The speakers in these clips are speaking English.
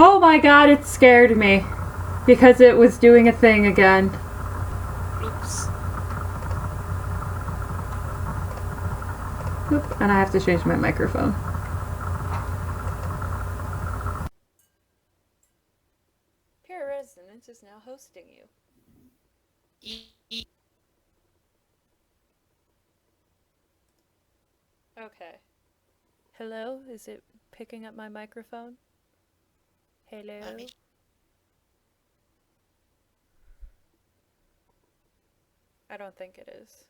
Oh my god, it scared me. Because it was doing a thing again. Oops. Oop, and I have to change my microphone. Pure Resonance is now hosting you. Okay. Hello? Is it picking up my microphone? Hello? I don't think it is.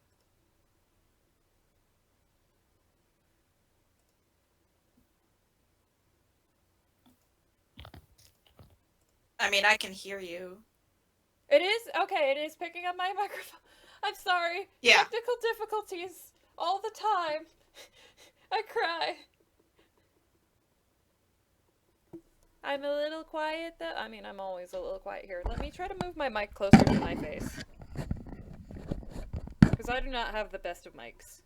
I mean, I can hear you. It is? Okay, it is picking up my microphone. I'm sorry. Yeah. Technical difficulties all the time. I cry. I'm a little quiet though. I mean, I'm always a little quiet here. Let me try to move my mic closer to my face. Because I do not have the best of mics.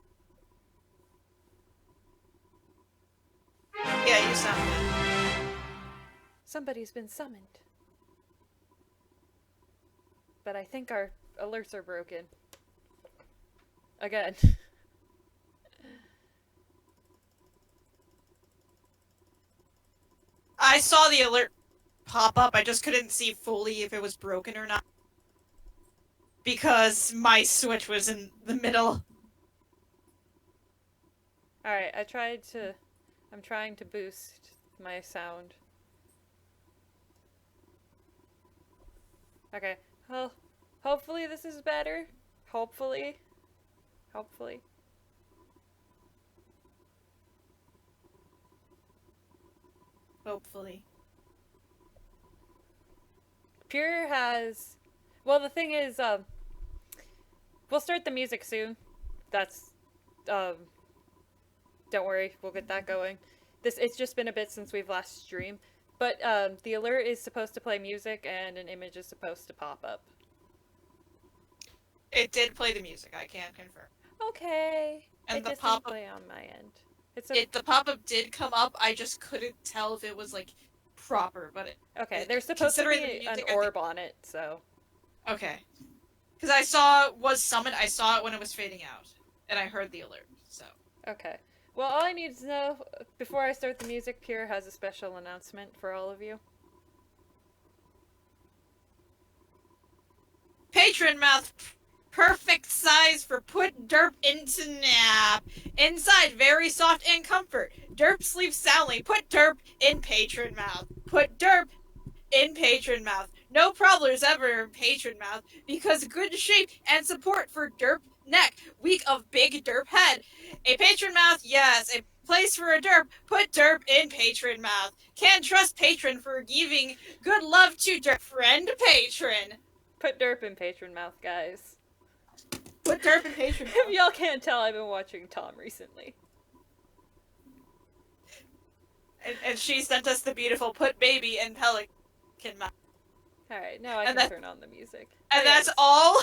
Yeah, you sound good. Somebody's been summoned. But I think our alerts are broken. Again. I saw the alert pop up. I just couldn't see fully if it was broken or not. Because my switch was in the middle. Alright, I'm trying to boost my sound. Okay. Well, hopefully this is better. Hopefully. Hopefully. Hopefully. Pure has... Well, the thing is, we'll start the music soon. That's, don't worry, we'll get that going. It's just been a bit since we've last streamed. But, the alert is supposed to play music and an image is supposed to pop up. It did play the music, I can confirm. Okay. And it the just pop-up didn't play on my end. the pop-up did come up, I just couldn't tell if it was, like, proper, but okay, there's supposed to be an orb on it, so... Okay. Because I saw it was summoned, I saw it when it was fading out. And I heard the alert, so... Okay. Well, all I need to know, before I start the music, Pure has a special announcement for all of you. Patron mouth, perfect size for put Derp into nap. Inside, very soft and comfort. Derp sleeps soundly. Put Derp in patron mouth. Put Derp in patron mouth. No problems ever in patron mouth because good shape and support for Derp neck. Week of big Derp head. A patron mouth, yes. A place for a Derp. Put Derp in patron mouth. Can trust patron for giving good love to Derp friend patron. Put Derp in patron mouth, guys. Put Derp in patron mouth. If y'all can't tell, I've been watching Tom recently. And she sent us the beautiful put baby in pelican mouth. Alright, now I can turn on the music. And that's all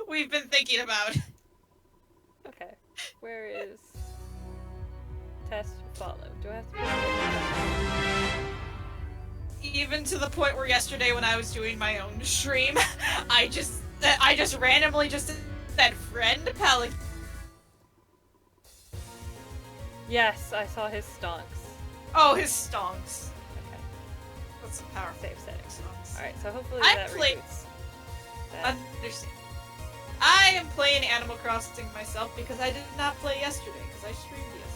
we've been thinking about. Okay. Where is... Test follow. Do I have to... Even to the point where yesterday when I was doing my own stream, I just randomly just said friend pelican. Yes, I saw his stonks. Oh, his stonks. Okay. That's some powerful. Save settings. Stonks. Alright, so hopefully I that played... That. Understand. I am playing Animal Crossing myself because I did not play yesterday, because I streamed yesterday.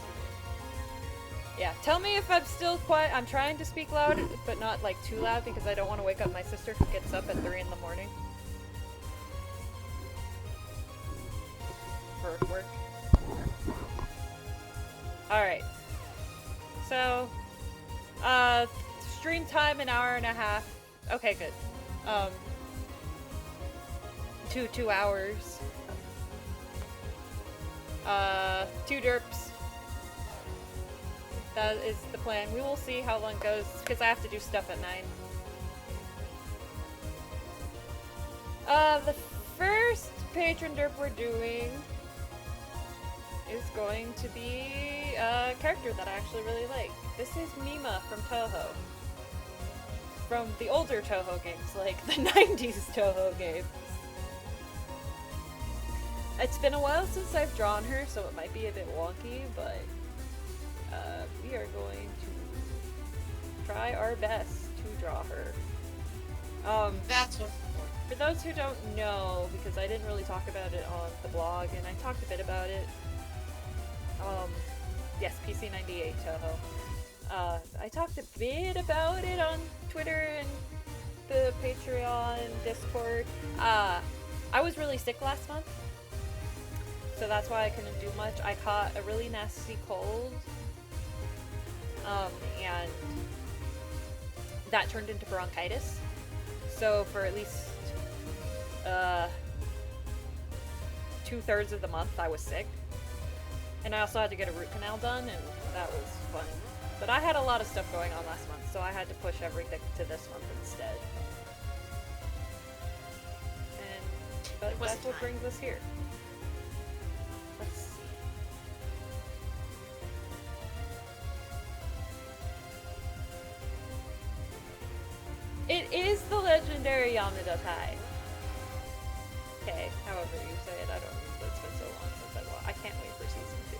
Yeah, tell me if I'm still quiet. I'm trying to speak loud, but not like too loud because I don't want to wake up my sister who gets up at 3 in the morning. For work. Alright. So, stream time an hour and a half. Okay, good. 2 hours. 2 derps. That is the plan. We will see how long it goes, because I have to do stuff at 9. The first patron derp we're doing is going to be a character that I actually really like. This is Mima from Toho. from the older Toho games, like the 90s Toho games. It's been a while since I've drawn her, so it might be a bit wonky, but we are going to try our best to draw her. That's what's important. For those who don't know, because I didn't really talk about it on the blog, and I talked a bit about it, yes, PC98 Toho. I talked a bit about it on Twitter and the Patreon, Discord. I was really sick last month, so that's why I couldn't do much. I caught a really nasty cold, and that turned into bronchitis. So for at least 2/3 of the month I was sick. And I also had to get a root canal done, and that was fun. But I had a lot of stuff going on last month, so I had to push everything to this month instead. But that's what brings us here. Let's see. It is the legendary Yamada Tai. Okay, however you say it, I don't remember. It's been so long since I watched. I can't wait for season 2.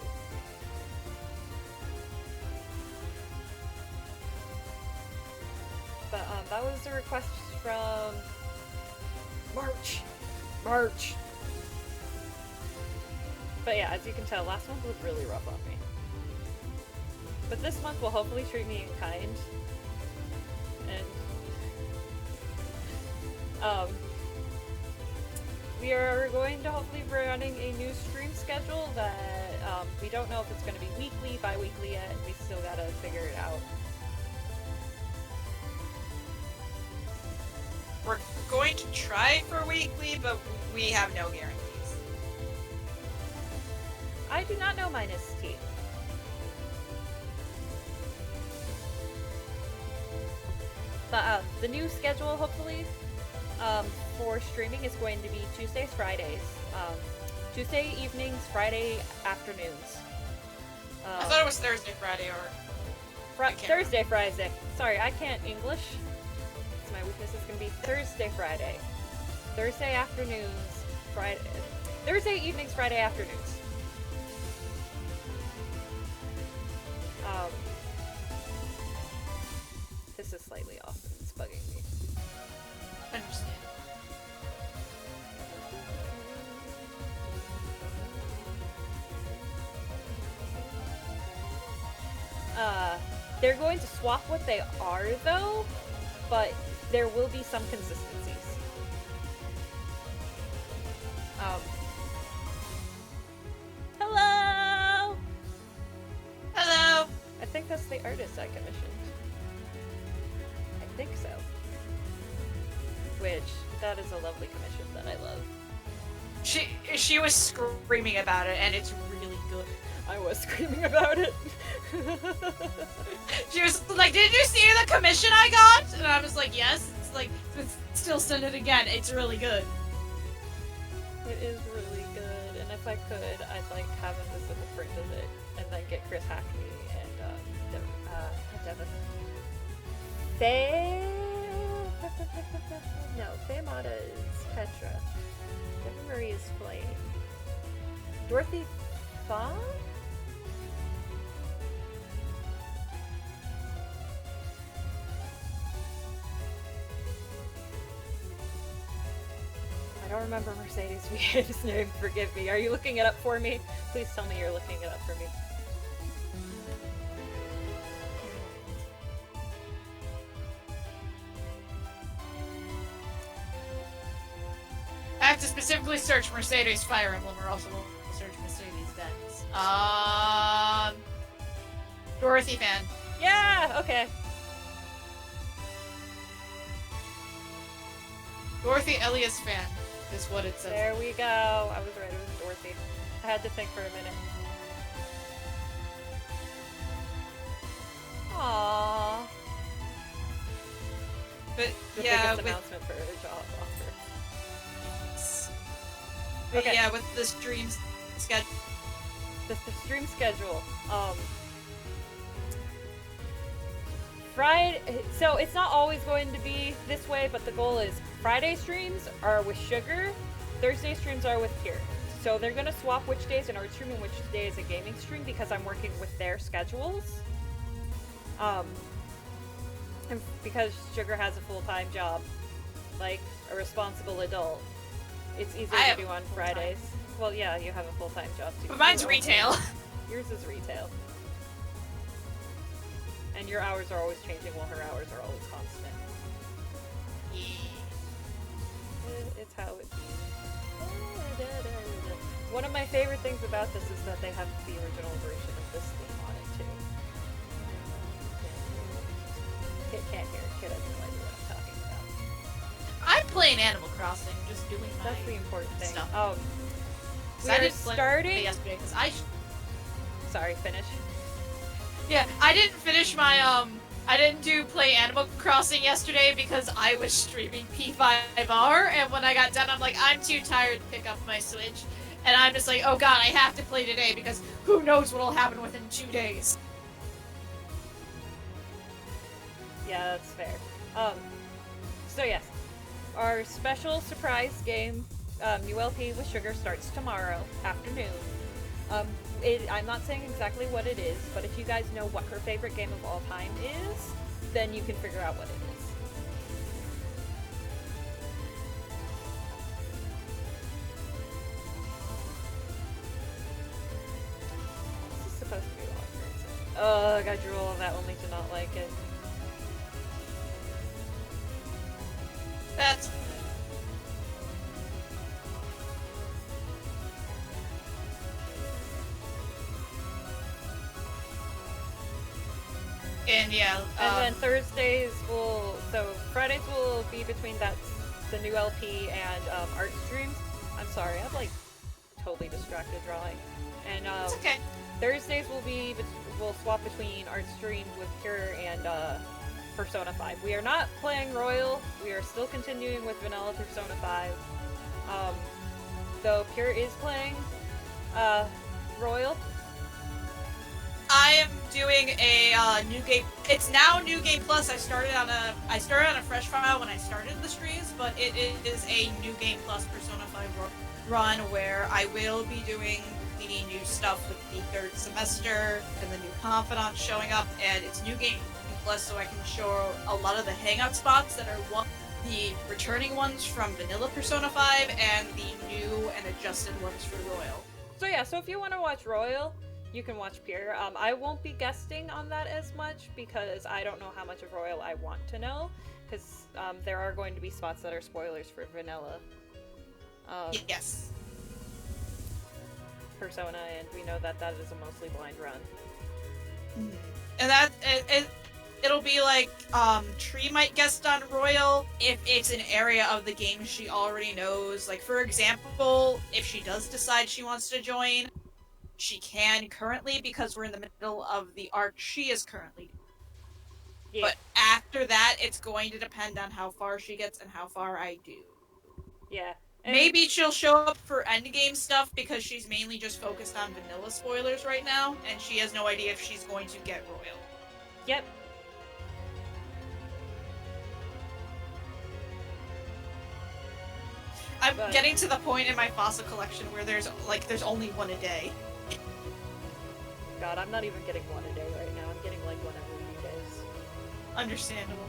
But that was a request from March. But yeah, as you can tell, last month was really rough on me. But this month will hopefully treat me in kind. And we are going to hopefully be running a new stream schedule that we don't know if it's going to be weekly, bi-weekly yet. We still gotta figure it out. We're going to try for weekly, but we have no guarantees. I do not know minus T. But the new schedule, hopefully, for streaming is going to be Tuesdays, Fridays. Tuesday evenings, Friday afternoons. I thought it was Thursday, Friday, or... Thursday, Friday. Sorry, I can't English. So my weakness is going to be Thursday, Friday. Thursday afternoons, Friday... Thursday evenings, Friday afternoons. This is slightly off. It's bugging me. Understand. They're going to swap what they are, though, but there will be some consistencies. Hello! Hello! I think that's the artist I commissioned. I think so. Which, that is a lovely commission that I love. She was screaming about it, and it's really good. I was screaming about it. She was like, "Did you see the commission I got?" And I was like, "Yes." It's like, still send it again. It's really good. It is really good, and if I could, I'd like have a physical print of it, and then get Chris Hackney and Devin. No, Faye-Mata is Petra. Devin Marie is Flame. Dorothy Fawn? I don't remember Mercedes Villa's name, forgive me. Are you looking it up for me? Please tell me you're looking it up for me. I have to specifically search Mercedes Fire Emblem, or also we'll search Mercedes Benz. Dorothy fan. Yeah, okay. Dorothy Elias fan is what it says. There we go. I was right, it was Dorothy. I had to think for a minute. Aww. But The yeah, biggest announcement for her job offer. But Okay. yeah, with the streams schedule. The stream schedule. Friday, so it's not always going to be this way, but the goal is Friday streams are with Sugar, Thursday streams are with Pure. So they're gonna swap which day is an art stream and which day is a gaming stream because I'm working with their schedules. And because Sugar has a full-time job, like a responsible adult, it's easier to do on Fridays. Well, yeah, you have a full-time job too. But mine's retail. Yours is retail. And your hours are always changing while her hours are always constant. It's how it be. One of my favorite things about this is that they have the original version of this theme on it too. Kid can't hear it. Kid has no idea what I'm talking about. I'm playing Animal Crossing, just doing my That's the important thing. stuff. We are starting. Yesterday because Sorry, finish. Yeah, I didn't finish my I didn't play Animal Crossing yesterday because I was streaming P5R, and when I got done, I'm like, I'm too tired to pick up my Switch, and I'm just like, oh god, I have to play today because who knows what'll happen within 2 days. Yeah, that's fair. So yes, our special surprise game, New LP with Sugar, starts tomorrow afternoon. I'm not saying exactly what it is, but if you guys know what her favorite game of all time is, then you can figure out what it is. This is supposed to be longer. Ugh, I drew all of that only to not like it. That's... And yeah, and then Thursdays Fridays will be between the new LP and art streams. I'm sorry, I'm like totally distracted drawing. And it's okay. Thursdays we'll swap between art streams with Pure and Persona 5. We are not playing Royal. We are still continuing with Vanilla Persona 5. Though Pure is playing Royal. I am doing a new game. It's now New Game Plus. I started on a fresh file when I started the streams, but it is a New Game Plus Persona 5 run where I will be doing the new stuff with the third semester and the new confidant showing up, and it's New Game Plus, so I can show a lot of the hangout spots that are the returning ones from Vanilla Persona 5 and the new and adjusted ones for Royal. So yeah, so if you want to watch Royal, you can watch Pure. I won't be guesting on that as much because I don't know how much of Royal I want to know, because there are going to be spots that are spoilers for Vanilla. Yes. Persona, and we know that is a mostly blind run. Mm-hmm. And it'll be like, Tree might guest on Royal if it's an area of the game she already knows. Like, for example, if she does decide she wants to join, she can currently, because we're in the middle of the arc she is currently doing. Yeah. But after that, it's going to depend on how far she gets and how far I do. Yeah. And maybe she'll show up for endgame stuff because she's mainly just focused on vanilla spoilers right now, and she has no idea if she's going to get Royal. Yep. I'm getting to the point in my fossil collection where there's only one a day. God, I'm not even getting one a day right now. I'm getting like one every few days. Understandable.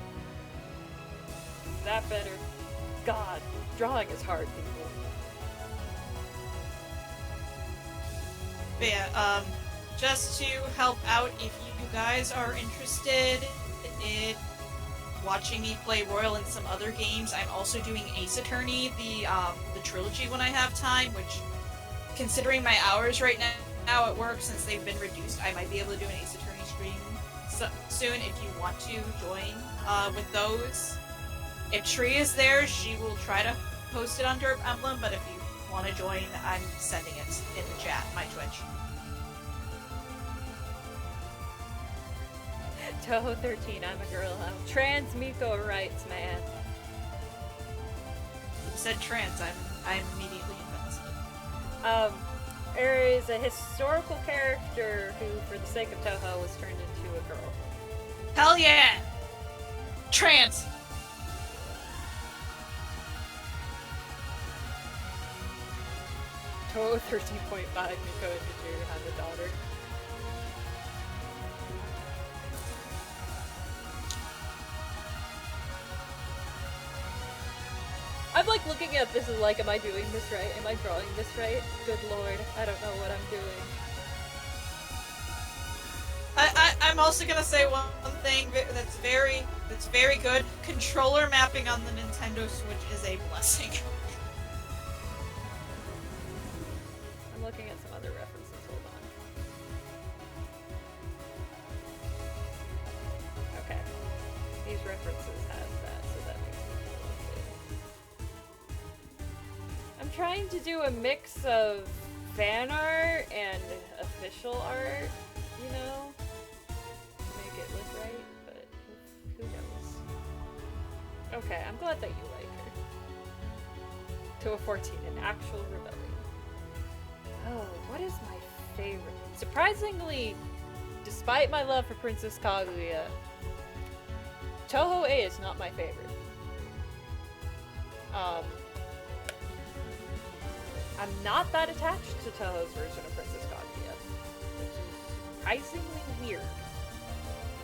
Is that better? God, drawing is hard, people. But yeah, just to help out, if you guys are interested in watching me play Royal and some other games, I'm also doing Ace Attorney, the trilogy when I have time, which, considering my hours right now at work, since they've been reduced, I might be able to do an Ace Attorney stream soon if you want to join with those. If Tree is there, she will try to post it on Derp Emblem, but if you want to join, I'm sending it in the chat, my Twitch. Toho 13, I'm a girl. I'm trans Miko rights, man. You said trans, I'm immediately invested. There is a historical character who, for the sake of Toho, was turned into a girl. Hell yeah! Trans. Toho 13.5, Miko and Tajiri have a daughter. I'm like looking at this and like, am I doing this right? Am I drawing this right? Good lord, I don't know what I'm doing. I'm also gonna say one thing that's very good. Controller mapping on the Nintendo Switch is a blessing. I'm looking at some other references, hold on. Okay. These references have that, so that makes me feel okay. I'm trying to do a mix of fan art and official art, you know? Make it look right, but who knows? Okay, I'm glad that you like her. To a 14, an actual rebellion. Oh, what is my favorite? Surprisingly, despite my love for Princess Kaguya, Toho A is not my favorite. I'm not that attached to Toho's version of Princess Kaguya, which is surprisingly weird.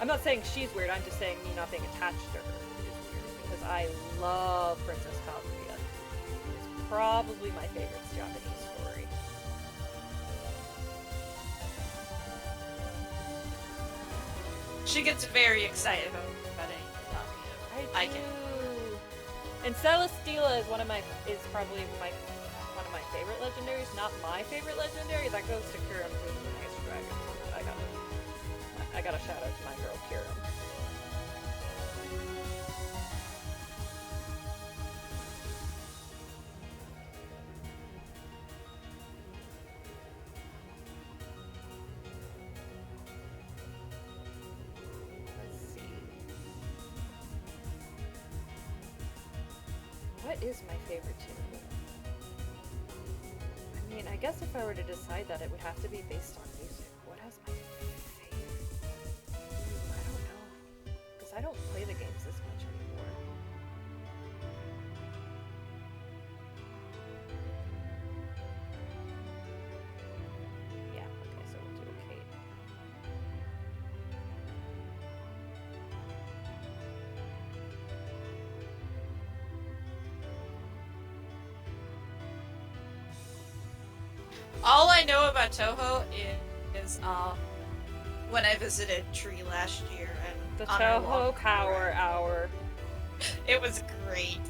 I'm not saying she's weird, I'm just saying me not being attached to her is weird, because I love Princess Kaguya. It's probably my favorite Japanese story. She gets very excited about it. I can. And Celesteela is probably one of my favorite legendaries. Not my favorite legendary. That goes to Kirim, who's the nice dragon. I gotta shout out to my girl Kirim. What is my favorite tune? I mean, I guess if I were to decide that, it would have to be based on music. What has my favorite? I don't know. Because I don't play the games this much anymore. Yeah, okay, so we'll do a Kate. All I know about Toho is when I visited Tree last year and The Toho Power Hour. It was great.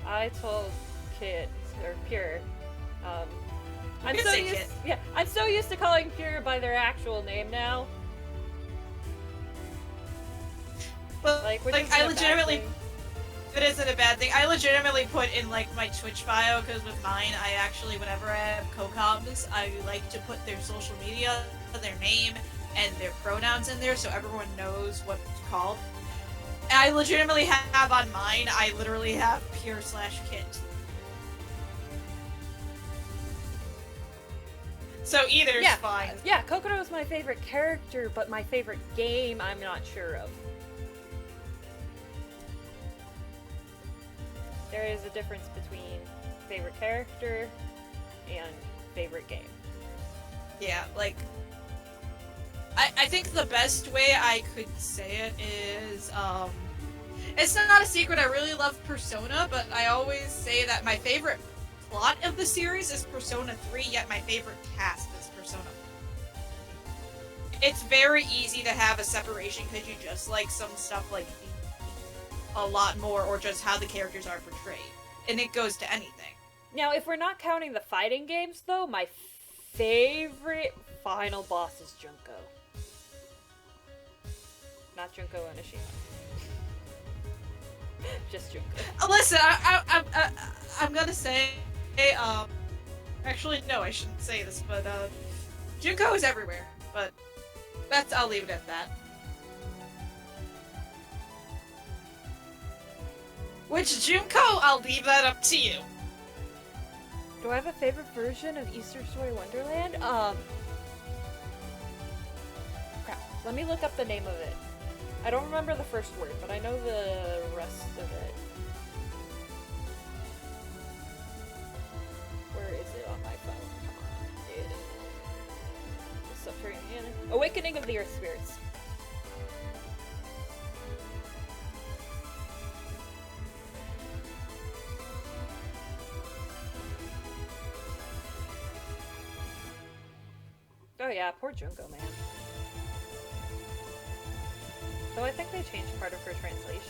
I told Kit or Pure. I'm can so say used. Kit. Yeah, I'm so used to calling Pure by their actual name now. But Which like isn't I a bad legitimately, thing. it isn't a bad thing. I legitimately put in like my Twitch bio because with mine, I actually whenever I have co-coms, I like to put their social media, their name, and their pronouns in there so everyone knows what it's called. And I legitimately have on mine. I literally have Pure/Kit. So either's fine. Yeah, Kokoro is my favorite character, but my favorite game I'm not sure of. There is a difference between favorite character and favorite game. Yeah, like I think the best way I could say it is it's not a secret, I really love Persona, but I always say that my favorite plot of the series is Persona 3, yet my favorite cast is Persona 4. It's very easy to have a separation because you just like some stuff like a lot more, or just how the characters are portrayed. And it goes to anything. Now, if we're not counting the fighting games, though, my favorite final boss is Junko. Not Junko Onishima. Just Junko. Listen, I'm gonna say, actually, no, I shouldn't say this, but, Junko is everywhere, but I'll leave it at that. Which Junko, I'll leave that up to you. Do I have a favorite version of Easter Story Wonderland? Crap. Let me look up the name of it. I don't remember the first word, but I know the rest of it. Where is it on my phone? Come on. It is Subterranean. Awakening of the Earth Spirits. Oh yeah, poor Junko, man. So I think they changed part of her translation.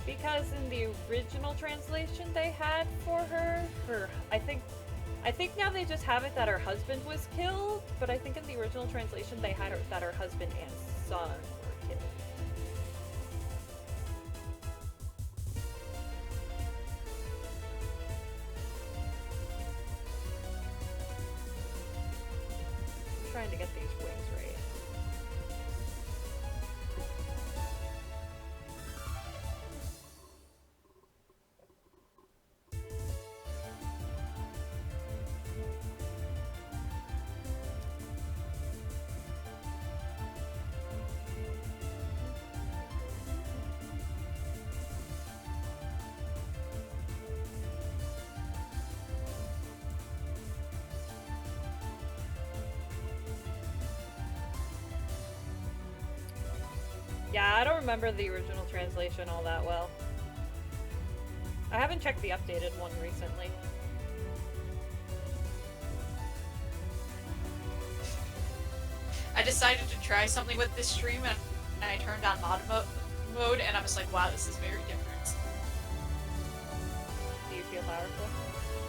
Because in the original translation they had for her, I think now they just have it that her husband was killed, but I think in the original translation they had that her husband and son were killed. I'm trying to get these wings right. Yeah, I don't remember the original translation all that well. I haven't checked the updated one recently. I decided to try something with this stream, and I turned on mod mode, and I was like, wow, this is very different. Do you feel powerful?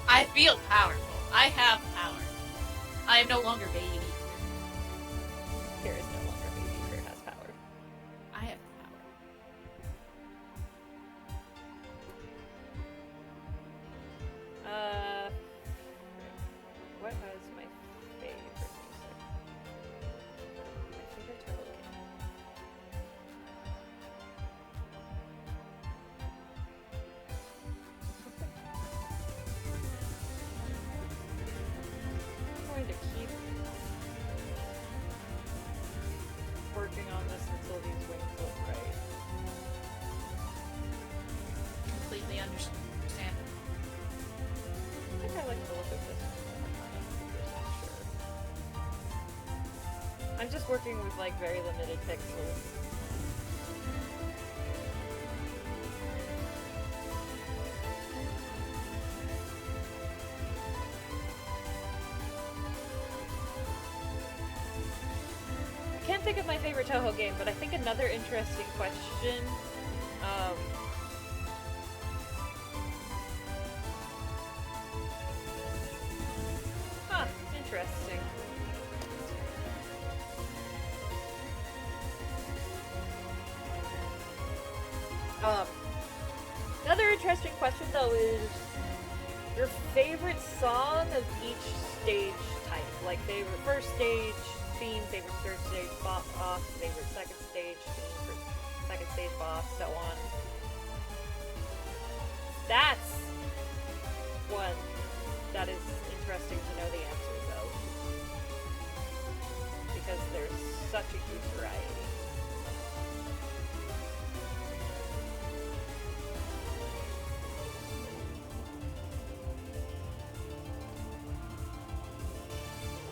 I feel powerful. I have power. I am no longer baby. Here is no longer baby. Here has power. I have power. What was my favorite music? My favorite turtle game. I'm going to keep working on this until these wings look right. Completely understand. I think I like the look of this one. I'm just working with like very limited pixels. I can't think of my favorite Toho game, but I think another interesting question. Interesting. Another interesting question though is your favorite song of each stage type. Like favorite first stage theme, favorite third stage boss, favorite second stage theme, second stage boss, so on. That's one that is interesting to know the answers of. Because there's such a huge variety.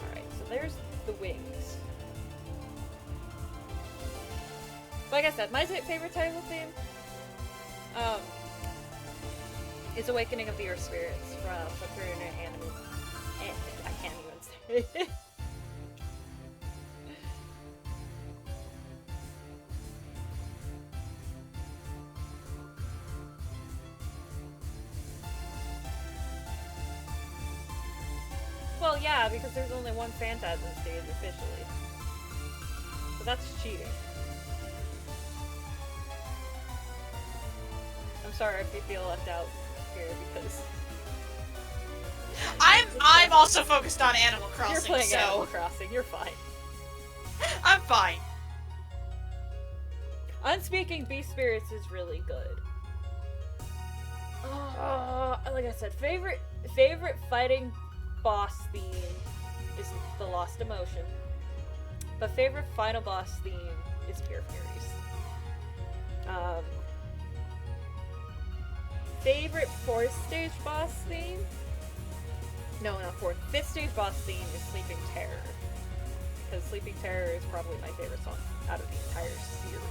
Alright, so there's the wings. Like I said, my favorite type of theme is Awakening of the Earth Spirits from Subterranean Anime. I can't even say it. Well, yeah, because there's only one Phantasm stage officially. So that's cheating. I'm sorry if you feel left out here because I'm also focused on Animal Crossing. you're playing so Animal Crossing. You're fine. I'm fine. Unspeaking Beast Spirits is really good. Like I said, favorite fighting boss theme is the Lost Emotion. But favorite final boss theme is Pure Furies. Favorite 4th stage boss theme? No, not 4th. 5th stage boss theme is Sleeping Terror. Because Sleeping Terror is probably my favorite song out of the entire series.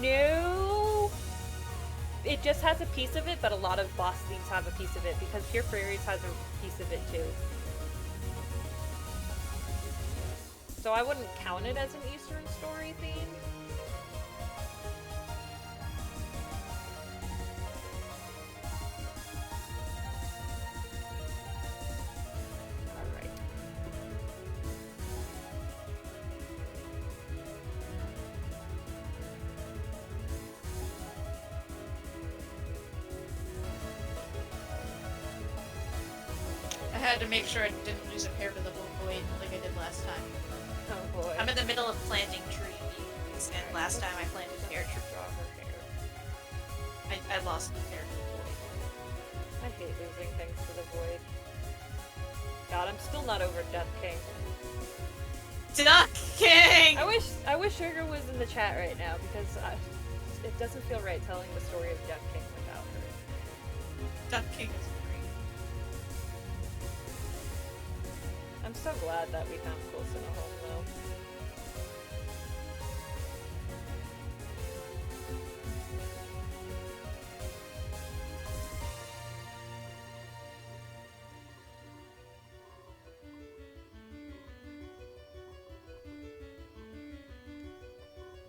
No. It just has a piece of it, but a lot of boss themes have a piece of it because Pure Furies has a piece of it too. So I wouldn't count it as an Eastern story theme. Alright. I had to make sure I didn't lose a pair to the void like I did last time. Oh boy. I'm in the middle of planting trees, and last time I planted pear trees. I lost the pear to the void. I hate losing things to the void. God, I'm still not over Death King. Duck King! I wish Sugar was in the chat right now because it doesn't feel right telling the story of Death King without her. Duck King is great. I'm so glad that we found Coulson a home though.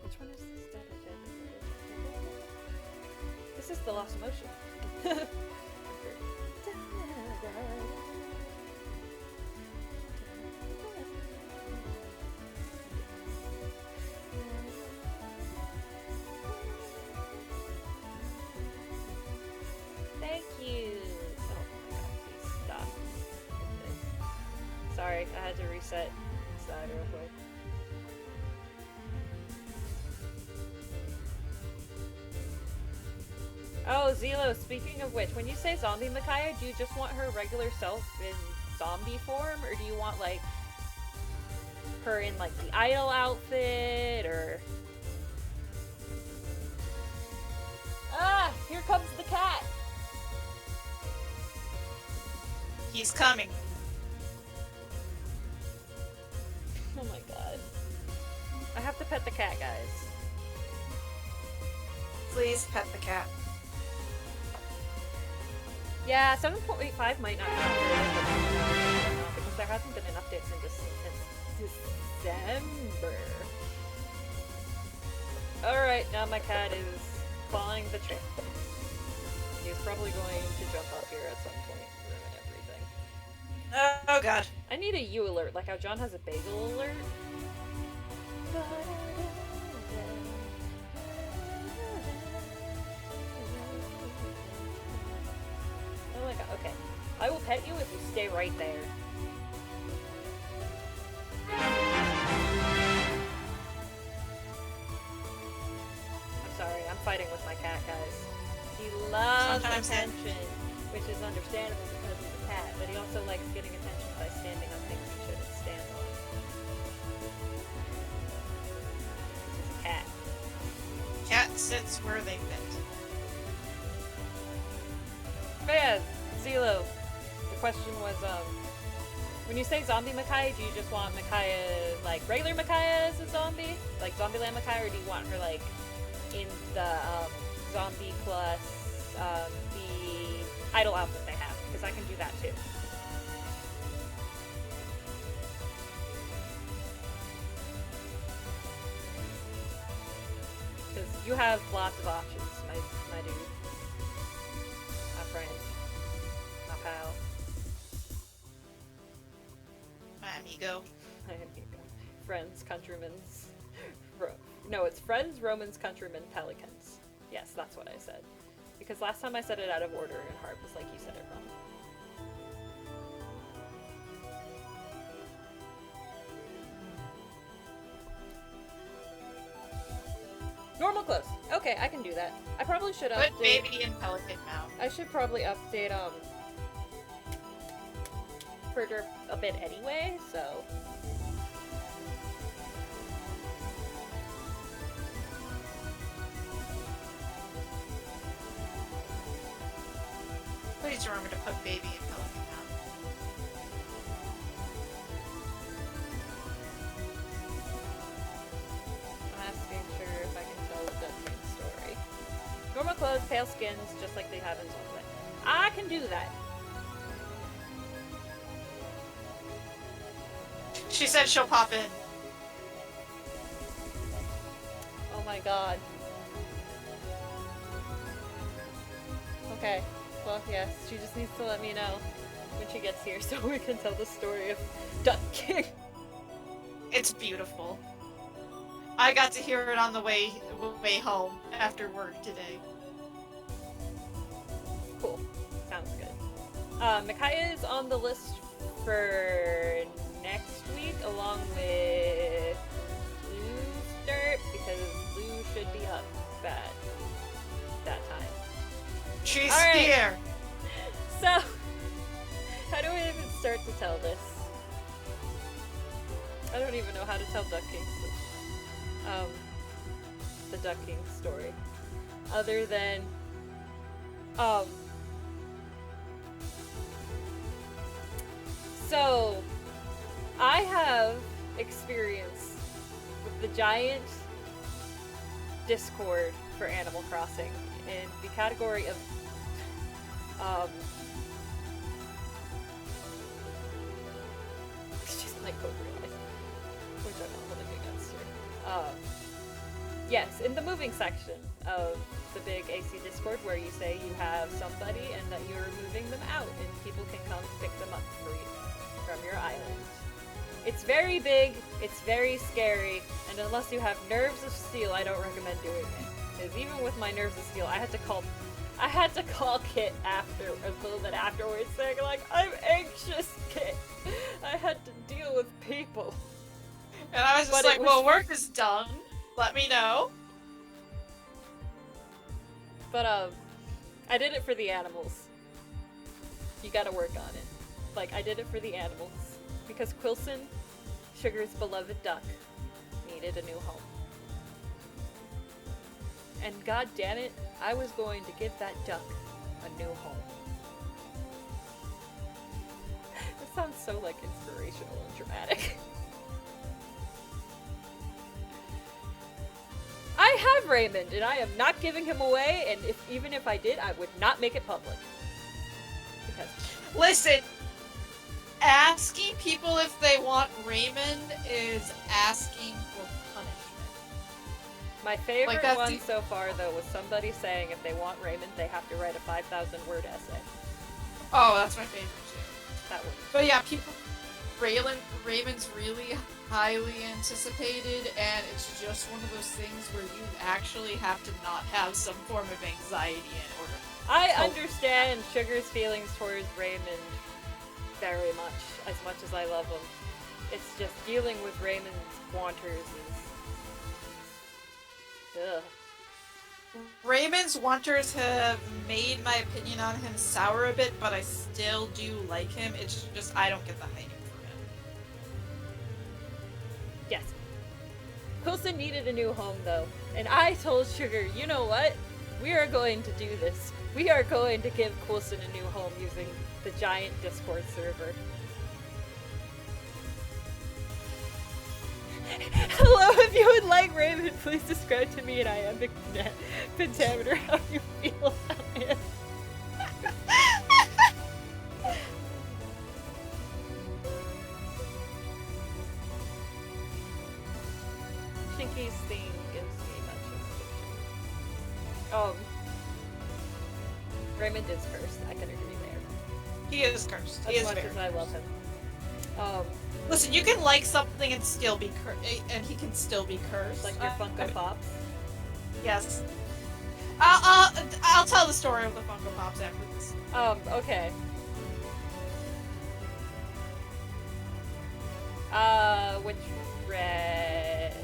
Which one is this dedicated? This is the Lost Emotion. Thank you. Oh my god, please stop. Sorry, I had to reset inside real quick. Oh, Zelo, speaking of which, when you say zombie Micaiah, do you just want her regular self in zombie form, or do you want, like, her in, like, the idol outfit, or... Ah! Here comes the cat! He's coming. Oh my god. I have to pet the cat, guys. Please pet the cat. Yeah, 7.85 might not be updated because there hasn't been an update since December. Alright, now my cat is clawing the tree. He's probably going to jump up here at some point and ruin everything. Oh god. I need a U alert, like how John has a bagel alert. Oh my god, okay. I will pet you if you stay right there. I'm sorry, I'm fighting with my cat, guys. He loves attention, which is understandable because he's a cat, but he also likes getting attention by standing on things he shouldn't stand on. He's a cat. Cat sits where they fit. But yeah, Zelo, the question was, when you say zombie Micaiah, do you just want Micaiah, like, regular Micaiah as a zombie? Like, Zombieland Micaiah, or do you want her, like, in the, zombie plus, the idol outfit they have? Because I can do that, too. Because you have lots of options, my dude. My friend. My pal. My amigo. My amigo. Friends, countrymen's... No, it's friends, Romans, countrymen, pelicans. Yes, that's what I said. Because last time I said it out of order and Harp was like, you said it wrong. Normal clothes. Okay, I can do that. I probably should Put update. baby in pelican mouth. I should probably update for Derp a bit anyway. So. Please remember to put baby in pelican mouth. I'm asking Sugar if I can tell the Duck King story. Normal clothes, pale skins, just like they have in Zombie. I can do that. She said she'll pop in. Oh my god. Okay. Well, yes, she just needs to let me know when she gets here so we can tell the story of Duck King. It's beautiful. I got to hear it on the way home after work today. Cool. Sounds good. Micaiah is on the list for next week along with Lou's Derp because Lou should be up at that time. She's All right. here. So, how do we even start to tell this? I don't even know how to tell Duck King's the Duck King story, other than so I have experience with the giant Discord for Animal Crossing in the category of she's like co-realized, which I'm not holding against her. Yes, in the moving section of the big AC Discord where you say you have somebody and that you're moving them out and people can come pick them up for you from your island. It's very big, it's very scary, and unless you have nerves of steel, I don't recommend doing it. Because even with my nerves of steel, I had to call Kit after a little bit afterwards saying like, I'm anxious, Kit. I had to deal with people. And I was just like, well, work is done. Let me know. But I did it for the animals. You gotta work on it. Like, I did it for the animals. Because Quilson, Sugar's beloved duck, needed a new home. And god damn it, I was going to give that duck a new home. This sounds so, like, inspirational and dramatic. I have Raymond, and I am not giving him away, and even if I did, I would not make it public. Because... Listen! Asking people if they want Raymond is asking for punishment. My favorite like one so far, though, was somebody saying if they want Raymond, they have to write a 5,000-word essay. Oh, that's my favorite too. That one. But yeah, Raymond's really highly anticipated, and it's just one of those things where you actually have to not have some form of anxiety in order. I understand Sugar's feelings towards Raymond very much as I love him. It's just dealing with Raymond's wanters is... Ugh. Raymond's wanters have made my opinion on him sour a bit, but I still do like him. It's just I don't get the hype for him. Yes. Quilson needed a new home, though. And I told Sugar, you know what? We are going to do this. We are going to give Quilson a new home using the giant Discord server. Hello, if you would like Raymond, please describe to me in iambic pentameter how you feel about him. Shinky's theme gives me much. Raymond is cursed. I can agree there. He is cursed. He As is much very as I love him. Listen, you can like something and still be and he can still be cursed. Like your Funko Pops. Yes. I'll tell the story of the Funko Pops after this. Okay. Which red?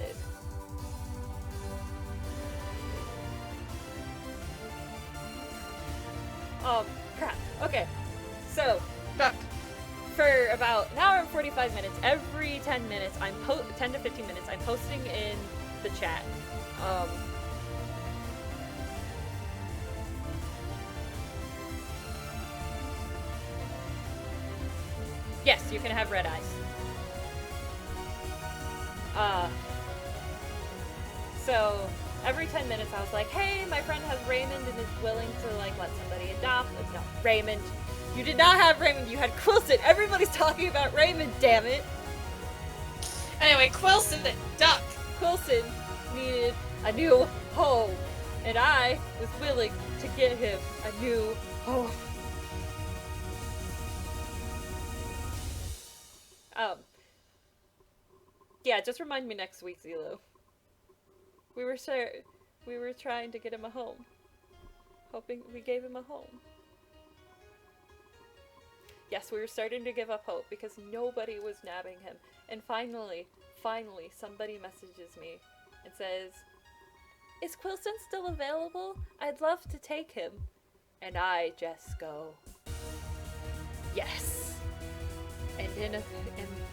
Crap. Okay. So, Duck. for about an hour and 45 minutes, every 10 minutes, 10 to 15 minutes, I'm posting in the chat. Yes, you can have red eyes. So every 10 minutes I was like, hey, my friend has Raymond and is willing to like let somebody adopt. Like, no, Raymond. You did not have Raymond, you had Quilson. Everybody's talking about Raymond, damn it. Anyway, Quilson the duck. Quilson needed a new home, and I was willing to get him a new home. Yeah, just remind me next week, Zelo. We were trying to get him a home. Hoping we gave him a home. Yes, we were starting to give up hope because nobody was nabbing him. And finally, somebody messages me and says, is Quilson still available? I'd love to take him. And I just go, yes. And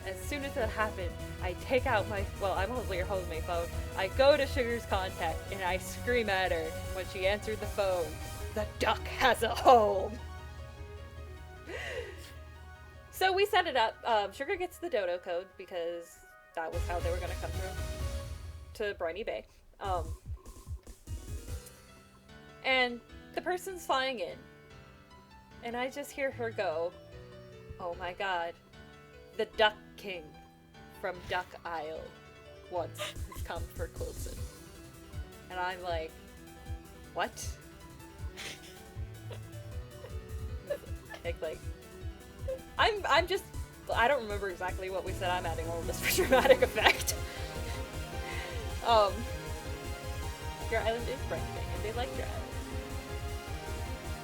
as soon as it happened, I take out I'm holding my phone. I go to Sugar's contact and I scream at her when she answered the phone, the duck has a home. So we set it up. Sugar gets the dodo code because that was how they were going to come through to Briny Bay. And the person's flying in. And I just hear her go, oh my god, the Duck King from Duck Isle once has come for Quilson. And I'm like, what? like, I'm just, I don't remember exactly what we said. I'm adding all of this for dramatic effect. Your island is brightening, and they like your island.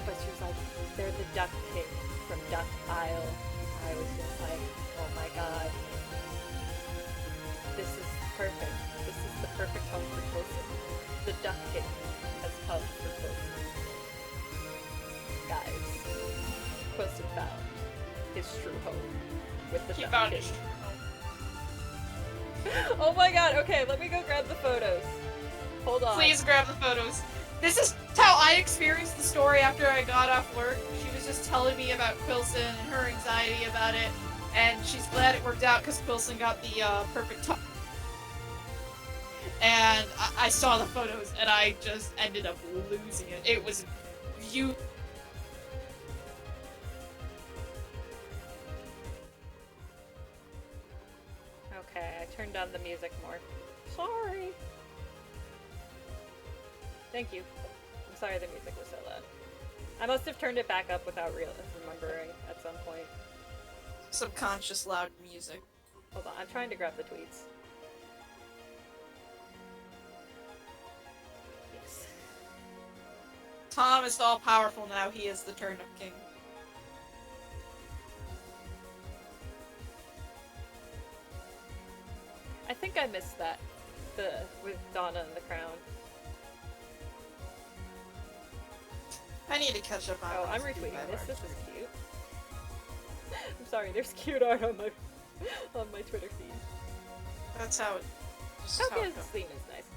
But she was like, they're the Duck King from Duck Isle. I was just like, oh my god. This is perfect. This is the perfect home for Quilson. The Duck King has come for Quilson. Guys, Quilson found his true home with the Duck King. Oh my god, okay, let me go grab the photos. Hold on. Please grab the photos. This is how I experienced the story after I got off work. She was just telling me about Quilson and her anxiety about it, and she's glad it worked out because Quilson got the perfect top. And I saw the photos, and I just ended up losing it. It was beautiful. Okay, I turned down the music more. Sorry. Thank you. I'm sorry the music was so loud. I must have turned it back up without remembering at some point. Subconscious loud music. Hold on, I'm trying to grab the tweets. Yes. Tom is all powerful now. He is the Turnip King. I think I missed that. With Donna and the crown. I need to catch up on. Oh, I'm retweeting this. This is cute. I'm sorry, there's cute art on my Twitter feed. That's how it. Okay, this theme is nice.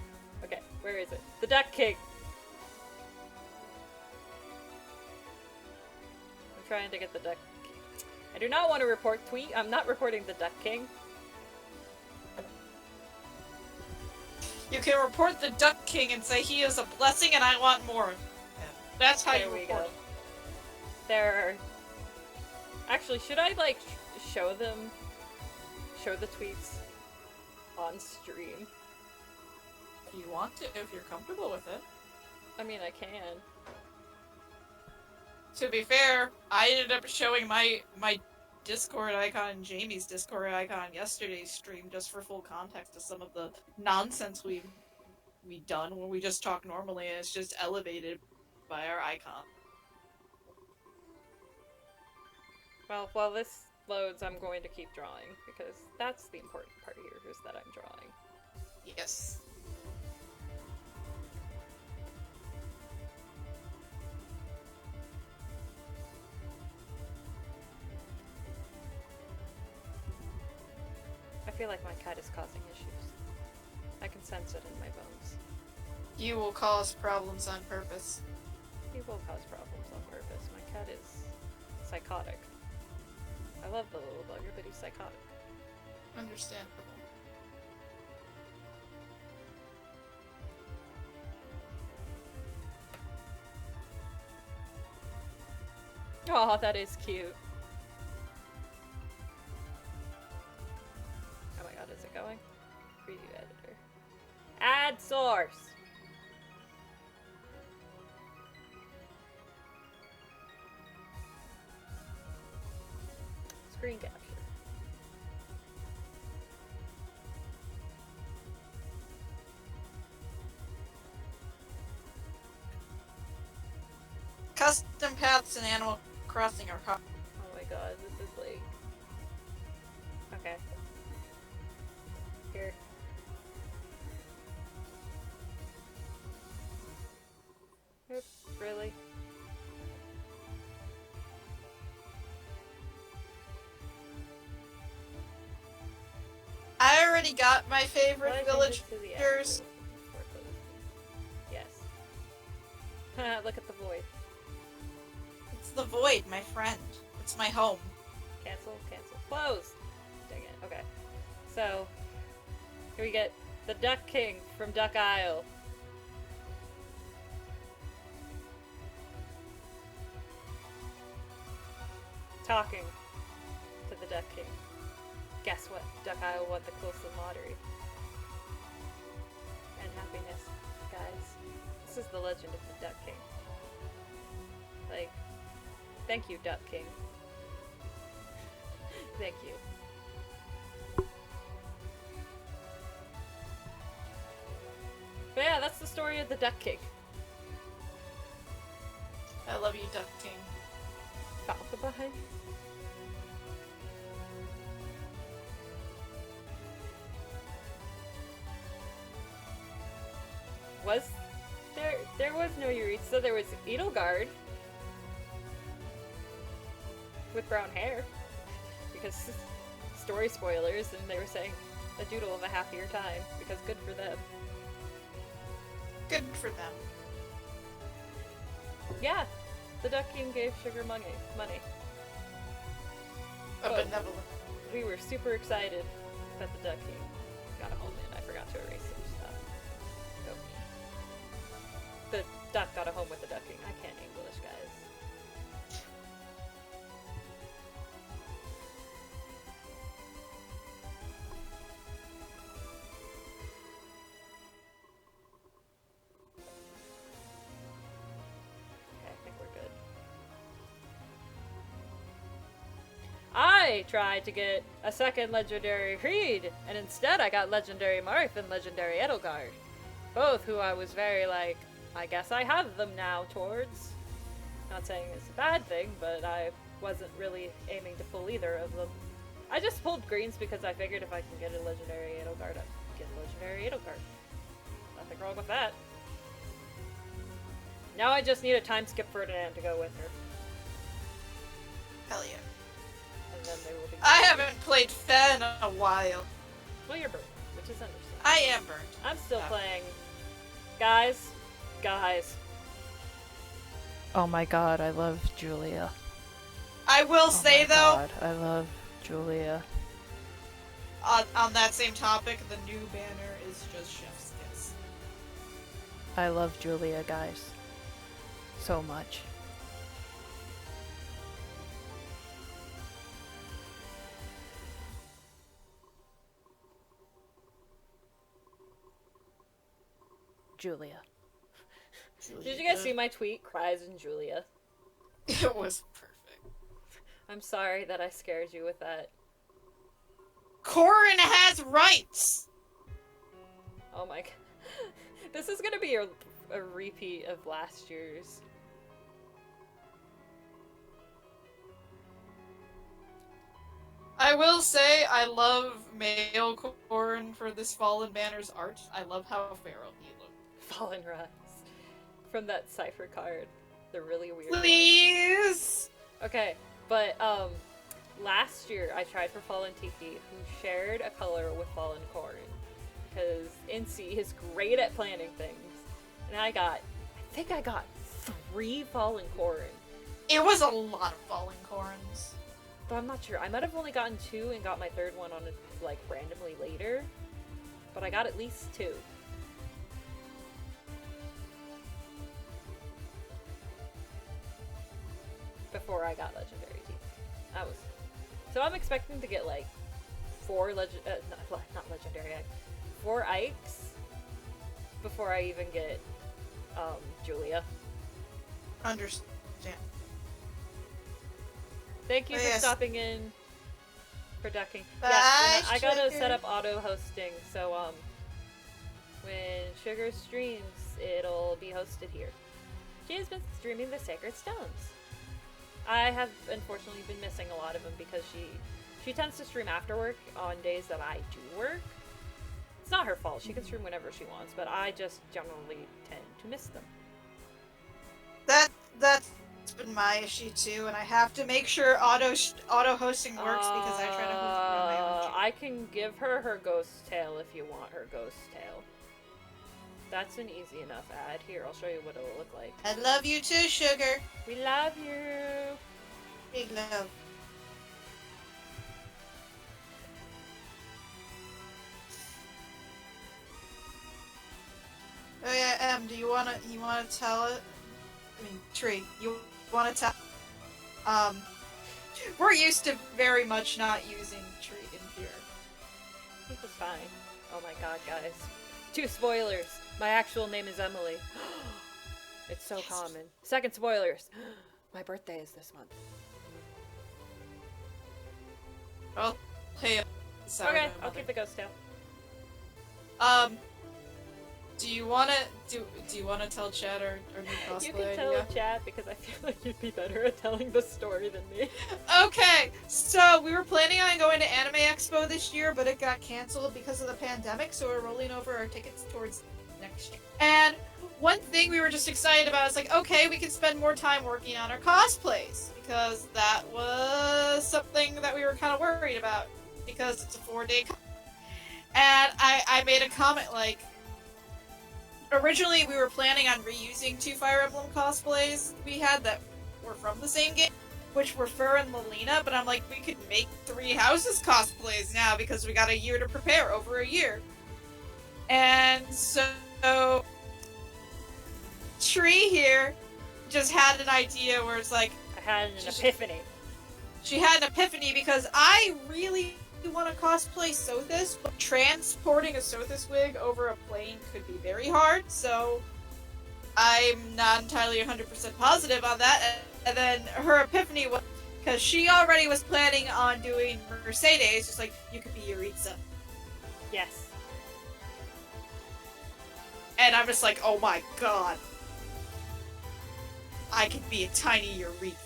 Okay, where is it? The Duck King. I'm trying to get the Duck King. I do not want to report tweet. I'm not reporting the Duck King. You can report the Duck King and say he is a blessing and I want more of him. That's how you report. There are... Actually, should I, like, show the tweets on stream? If you want to, if you're comfortable with it. I mean, I can. To be fair, I ended up showing my Discord icon and Jamie's Discord icon yesterday's stream just for full context of some of the nonsense we done when we just talk normally and it's just elevated by our icon. Well, while this loads, I'm going to keep drawing, because that's the important part here, is that I'm drawing. Yes. feel like my cat is causing issues. I can sense it in my bones. You will cause problems on purpose. He will cause problems on purpose. My cat is psychotic. I love the little bugger, but he's psychotic. Understandable. Oh, that is cute. Oh my god, is it going? Preview editor. Add source! Screen capture. Custom paths in Animal Crossing are hard. Oh my god, this is like... Okay. Here. Oops, really? I already got my favorite What villagers. to the actual- Yes. Look at the void. It's the void, my friend. It's my home. Cancel, cancel, close! Dang it, okay. So, here we get the Duck King from Duck Isle. Talking to the Duck King. Guess what? Duck Isle won the Coastal Lottery. And happiness, guys. This is the legend of the Duck King. Like, thank you, Duck King. Thank you. But yeah, that's the story of the Duck King. I love you, Duck King. Falcabine? Was there was no Yuritsa, there was Edelgard with brown hair. Because story spoilers, and they were saying a doodle of a happier time, because good for them. Good for them. Yeah, the Duck King gave Sugar money. A But benevolent. we were super excited that the Duck King got a home in. I forgot to erase some stuff. Go me. The duck got a home with the Duck King. I can't English, guys. Okay, I think we're good. I tried to get a second legendary Creed, and instead I got legendary Marth and legendary Edelgard. Both who I was very like, I guess I have them now towards. Not saying it's a bad thing, but I wasn't really aiming to pull either of them. I just pulled greens because I figured if I can get a legendary Edelgard, I'd get a legendary Edelgard. Nothing wrong with that. Now I just need a time skip Ferdinand to go with her. Hell yeah. And then they will be. I haven't played Fe in a while. Well, you're burnt, which is understandable. I am burnt. I'm still Yeah. playing. Guys. Oh my god, I love Julia. I will say though, God, I love Julia. on that same topic, the new banner is just Chef's Kiss. I love Julia, guys. So much. Julia. Did you guys see my tweet? Cries in Julia. It was perfect. I'm sorry that I scared you with that. Corin has rights! Oh my god. This is gonna be a repeat of last year's. I will say I love male Corin for this Fallen Banner's art. I love how feral he looked. Fallen Rise. From that cipher card. The really weird one. Please! Okay, but last year I tried for Fallen Tiki, who shared a color with Fallen Corn, because Incy is great at planning things, and I think I got 3 Fallen Corn. It was a lot of fallen corns. But I'm not sure. I might have only gotten 2 and got my 3rd one on it, like, randomly later. But I got at least 2. Before I got Legendary Teeth. So I'm expecting to get, like, 4 not Legendary, 4 Ikes before I even get, Julia. Understand. Thank you for Yes. stopping in, for ducking. Bye, Yes, I gotta Sugar. set up auto hosting, so when Sugar streams, it'll be hosted here. She has been streaming the Sacred Stones. I have unfortunately been missing a lot of them because she tends to stream after work on days that I do work. It's not her fault. She can stream whenever she wants, but I just generally tend to miss them. That's been my issue too, and I have to make sure auto hosting works because I try to host it on my own. I can give her ghost tail if you want her ghost tail. That's an easy enough ad. Here, I'll show you what it'll look like. I love you too, Sugar. We love you! Big love. Oh yeah, do you wanna tell it? I mean, Tree, you wanna tell? We're used to very much not using Tree in here. This is fine. Oh my god, guys. 2 spoilers. My actual name is Emily. It's so common. 2nd spoilers. My birthday is this month. Oh, hey. Sorry, Okay, my I'll mother. keep the ghost tail. Do you wanna tell Chad or new cosplay You can idea? tell chat because I feel like you'd be better at telling the story than me. Okay, so we were planning on going to Anime Expo this year, but it got canceled because of the pandemic, so we're rolling over our tickets towards next year. And one thing we were just excited about is like, okay, we can spend more time working on our cosplays, because that was something that we were kind of worried about, because it's a 4-day and I made a comment like, originally we were planning on reusing 2 Fire Emblem cosplays we had that were from the same game, which were Fur and Melina, but I'm like, we could make 3 Houses cosplays now because we got a year to prepare, over a year. And so Tree here just had an idea where it's like, I had an epiphany. she had an epiphany because I really want to cosplay Sothis, but transporting a Sothis wig over a plane could be very hard, so I'm not entirely 100% positive on that. And then her epiphany was, because she already was planning on doing Mercedes, just like, you could be Yuritsa. Yes. And I'm just like, oh my god. I could be a tiny Yuritsa.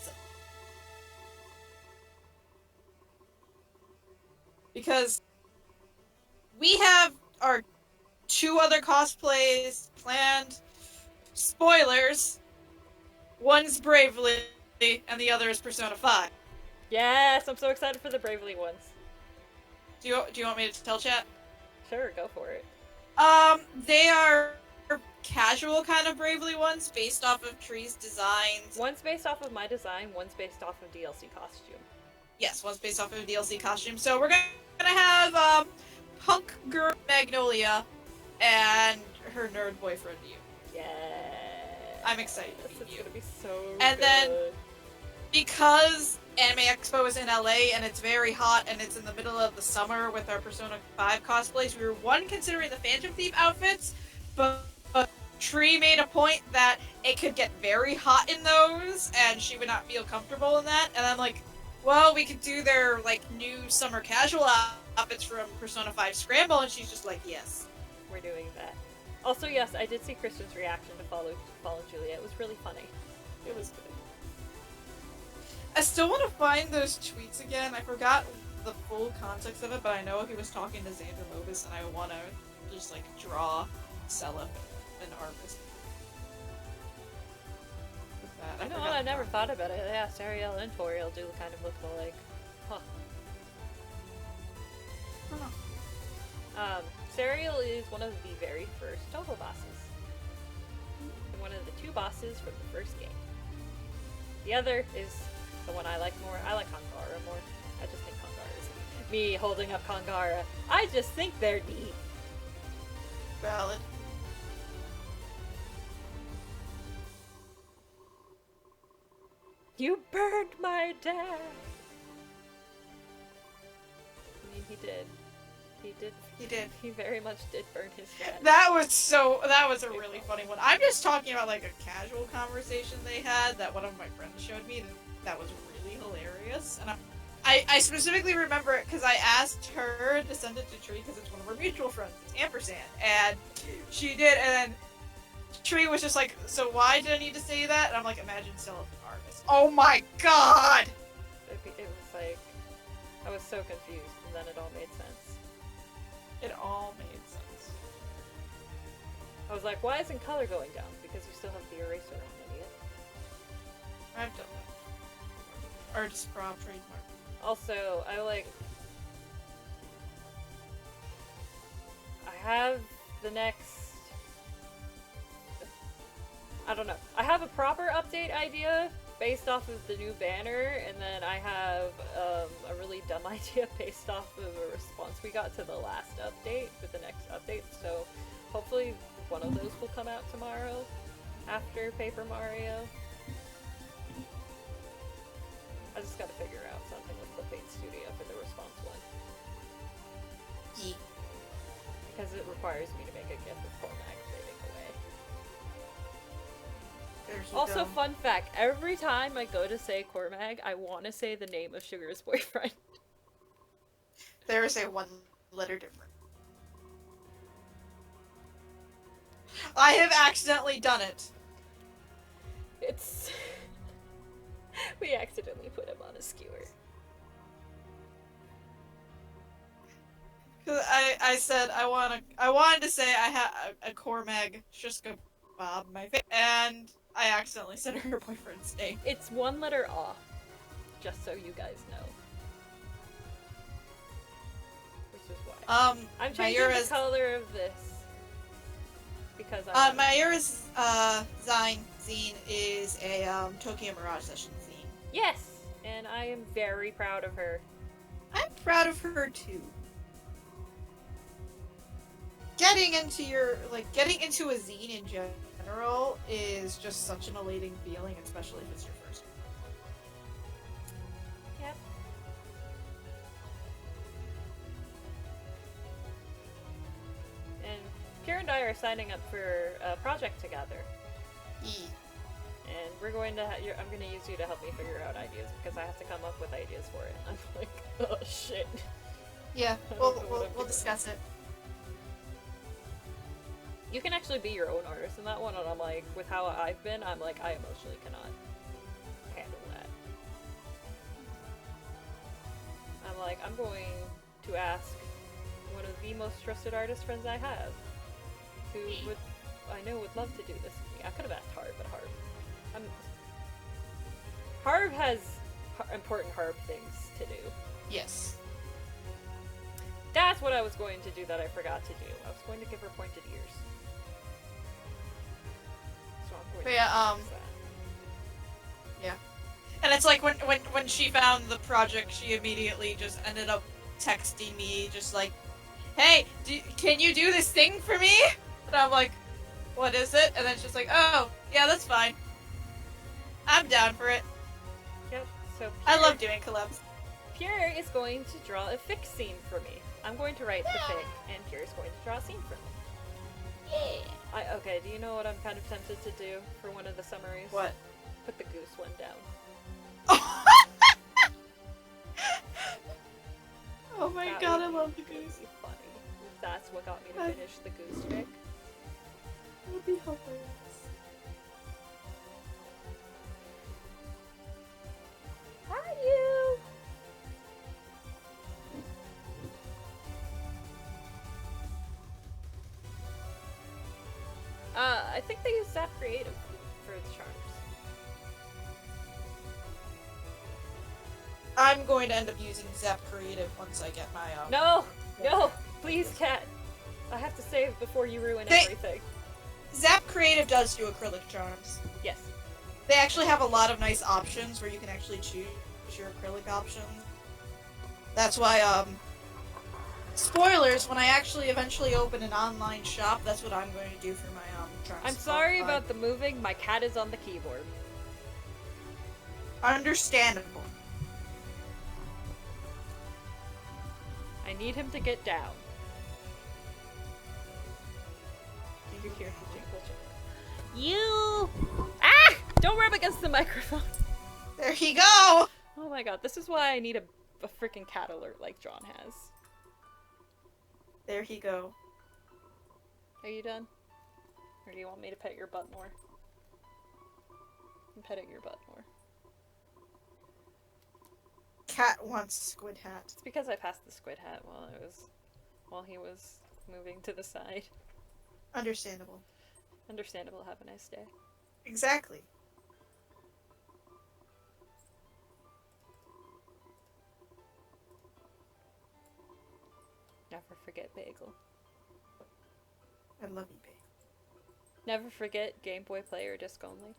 Because we have our 2 other cosplays planned. Spoilers. One's Bravely, and the other is Persona 5. Yes, I'm so excited for the Bravely ones. Do you want me to tell chat? Sure, go for it. They are casual kind of Bravely ones, based off of Tree's designs. One's based off of my design, one's based off of DLC costume. Yes, one's based off of a DLC costume. So we're gonna have Punk Girl Magnolia and her nerd boyfriend you. Yeah. I'm excited to It's meet you. gonna be so And good. then, because Anime Expo is in LA and it's very hot and it's in the middle of the summer with our Persona 5 cosplays, we were considering the Phantom Thief outfits, but Tree made a point that it could get very hot in those and she would not feel comfortable in that. And I'm like, well, we could do their like new summer casual outfits from Persona 5 Scramble, and she's just like, yes. We're doing that. Also, yes, I did see Kristen's reaction to Follow Julia. It was really funny. It was good. I still want to find those tweets again. I forgot the full context of it, but I know he was talking to Xander Movis, and I want to just like draw Celeb and Arvis. With that, You know forgot what? I've the never context. thought about it. Yeah, Sariel and Toriel do kind of look alike. Huh. Huh. Serial is one of the very first Toho bosses. And one of the 2 bosses from the first game. The other is the one I like more. I like Kangara more. I just think Kangara is neat. Me holding up Kangara. I just think they're neat. Valid. You burned my dad! I mean, he did. He did. He very much did burn his dad. That was a really funny one. I'm just talking about like a casual conversation they had that one of my friends showed me that was really hilarious. And I specifically remember it because I asked her to send it to Tree because it's one of our mutual friends. It's Ampersand. And she did, and then Tree was just like, so why did I need to say that? And I'm like, imagine selling an artist. Oh my god! It was like, I was so confused, and then it all made sense. It all made sense. I was like, why isn't color going down? Because you still have the eraser on, idiot. I've done that. Artist prop trademark. Also, I have the next... I don't know. I have a proper update idea based off of the new banner, and then I have a really dumb idea based off of a response we got to the last update for the next update, so hopefully one of those will come out tomorrow after Paper Mario. I just gotta figure out something with the Fate Studio for the response one. Yeet. Because it requires me to make a GIF of Cormac fading away. Also, fun fact, every time I go to say Cormag, I want to say the name of Sugar's boyfriend. There is a 1 letter difference. I have accidentally done it. It's... we accidentally put him on a skewer. Cause I said I wanted to say I had a Cormag Shuska Bob, my favorite, and I accidentally said her boyfriend's name. It's 1 letter off, just so you guys know. Which is why. I'm changing the color of this. Because Mayura's zine is a Tokyo Mirage Session zine. Yes! And I am very proud of her. I'm proud of her too. Getting into a zine in general is just such an elating feeling, especially if it's your first. Yep. And Kira and I are signing up for a project together. And we're going to I'm going to use you to help me figure out ideas because I have to come up with ideas for it. And I'm like, oh shit. Yeah, we'll discuss it. You can actually be your own artist in that one, and I'm like, with how I've been, I'm like, I emotionally cannot handle that. I'm like, I'm going to ask one of the most trusted artist friends I have, who I know would love to do this with me. I could have asked Harb, but Harb has important Harb things to do. Yes. That's what I was going to do that I forgot to do. I was going to give her pointed ears. So I'm going to use that. Yeah. And it's like when she found the project, she immediately just ended up texting me, just like, hey, can you do this thing for me? And I'm like, what is it? And then she's like, oh, yeah, that's fine. I'm down for it. Yep, so I love doing collabs. Pierre is going to draw a fic scene for me. I'm going to write the fic, and Pierre is going to draw a scene for me. Yeah. Okay, do you know what I'm kind of tempted to do for one of the summaries? What? Put the goose one down. Oh my That god, would I be love the really goose. funny. That's what got me to finish the goose fic. That would be hilarious. Are you? I think they use Zap Creative for the charms. I'm going to end up using Zap Creative once I get my No! No! Please, Cat! I have to save before you ruin everything. Zap Creative does do acrylic charms. Yes. They actually have a lot of nice options where you can actually choose your acrylic options. That's why, spoilers, when I actually eventually open an online shop, that's what I'm going to do for my, charms. I'm sorry about the moving. My cat is on the keyboard. Understandable. I need him to get down. You hear You! Ah! Don't rub against the microphone. There you go! Oh my god, this is why I need a freaking cat alert like John has. There he go. Are you done? Or do you want me to pet your butt more? I'm petting your butt more. Cat wants squid hat. It's because I passed the squid hat while he was moving to the side. Understandable. Understandable. Have a nice day. Exactly. Never forget Bagel. I love you, babe. Never forget Game Boy player disc only.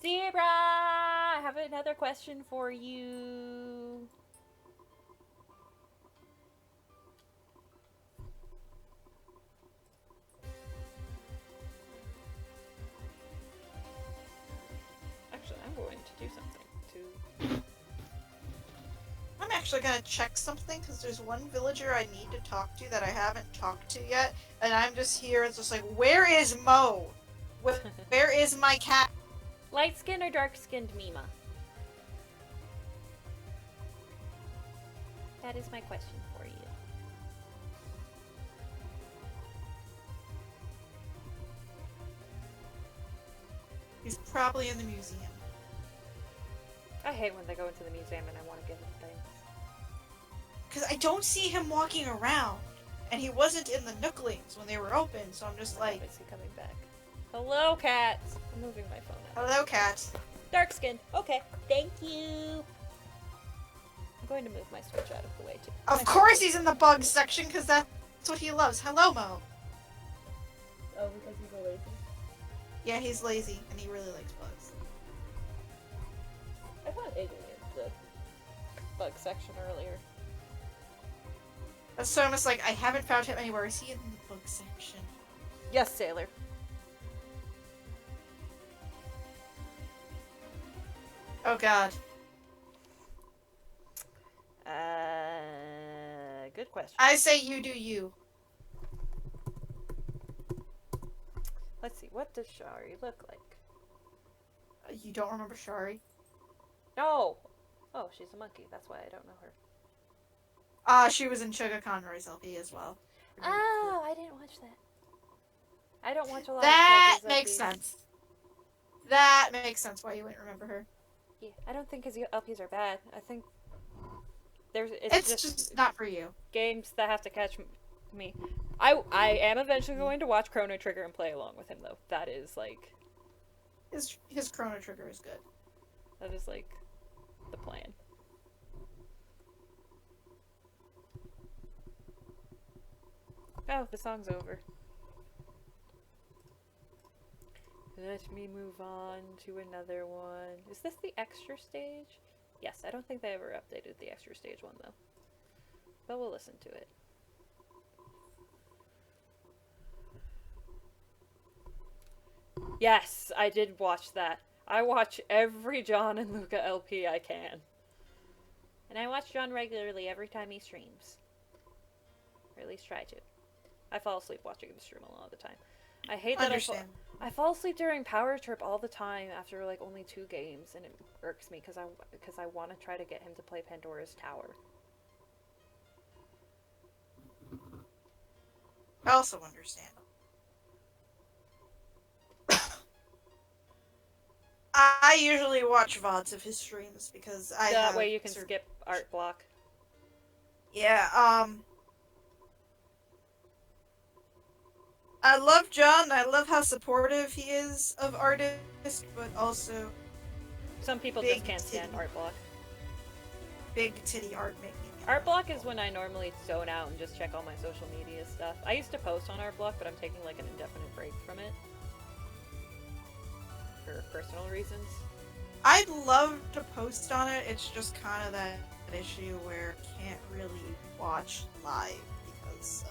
Zebra! I have another question for you. Actually, I'm going to do something to... I'm actually gonna check something, because there's one villager I need to talk to that I haven't talked to yet, and I'm just here, it's just like, where is Mo? Where is my cat? Light-skinned or dark-skinned Mima? That is my question for you. He's probably in the museum. I hate when they go into the museum and I want to give them things. Because I don't see him walking around, and he wasn't in the Nooklings when they were open, so I'm just like... Is he coming back? Hello, cat! I'm moving my phone out. Hello, cat. Dark skin. Okay. Thank you. I'm going to move my Switch out of the way, too. Of course he's in the bug section, because that's what he loves. Hello, Mo. Oh, because he's a lazy. Yeah, he's lazy, and he really likes bugs. I found Iggy in the bug section earlier. That's so I'm just like, I haven't found him anywhere. Is he in the bug section? Yes, Sailor. Oh god. Good question. I say you do you. Let's see, what does Shari look like? You don't remember Shari? No! Oh, she's a monkey. That's why I don't know her. She was in Sugar Conroy's LP as well. Oh, I didn't watch that. I don't watch a lot that of That makes sense. That makes sense why you wouldn't remember her. Yeah, I don't think his LPs are bad. I think it's just not for you. Games that have to catch me. I am eventually going to watch Chrono Trigger and play along with him, though. That is, like... His Chrono Trigger is good. That is, like, the plan. Oh, the song's over. Let me move on to another one. Is this the extra stage? Yes, I don't think they ever updated the extra stage one, though. But we'll listen to it. Yes, I did watch that. I watch every John and Luca LP I can. And I watch John regularly every time he streams. Or at least try to. I fall asleep watching him stream a lot of the time. I hate that I fall asleep during Power Trip all the time after like only 2 games, and it irks me because I want to try to get him to play Pandora's Tower. I also understand. I usually watch VODs of his streams because that way you can skip art block. Yeah, I love John. I love how supportive he is of artists, but also some people just can't stand art block. big titty art making. Art block is when I normally zone out and just check all my social media stuff. I used to post on art block, but I'm taking like an indefinite break from it for personal reasons. I'd love to post on it. It's just kind of that issue where I can't really watch live because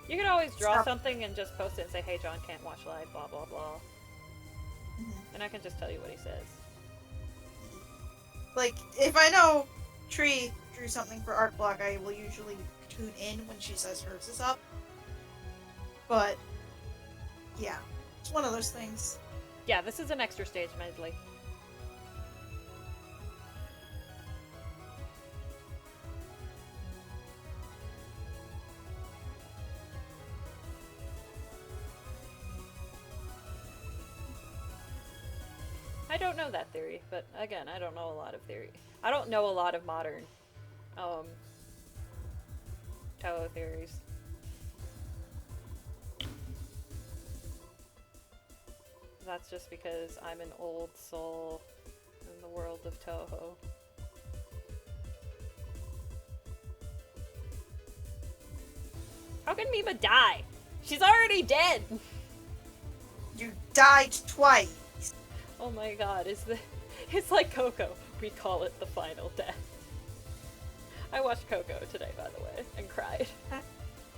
you can always draw something and just post it and say, "Hey, John can't watch live," blah blah blah, and I can just tell you what he says. Like, if I know Tree drew something for art block, I will usually tune in when she says hers is up. But yeah, it's one of those things. Yeah, this is an extra stage medley. I don't know that theory, but again, I don't know a lot of theory. I don't know a lot of modern Toho theories. That's just because I'm an old soul in the world of Toho. How can Mima die? She's already dead! You died twice! Oh my god, it's like Coco. We call it the final death. I watched Coco today, by the way, and cried.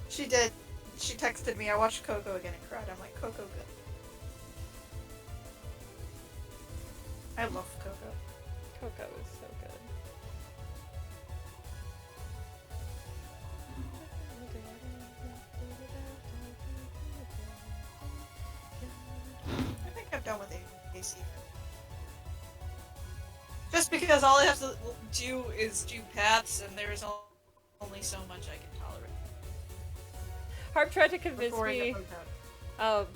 She did. She texted me, I watched Coco again and cried. I'm like, Coco good. I love Coco. Coco is so good. I think I'm done with AC. Just because all I have to do is do paths, and there's only so much I can tolerate. Harp tried to convince me to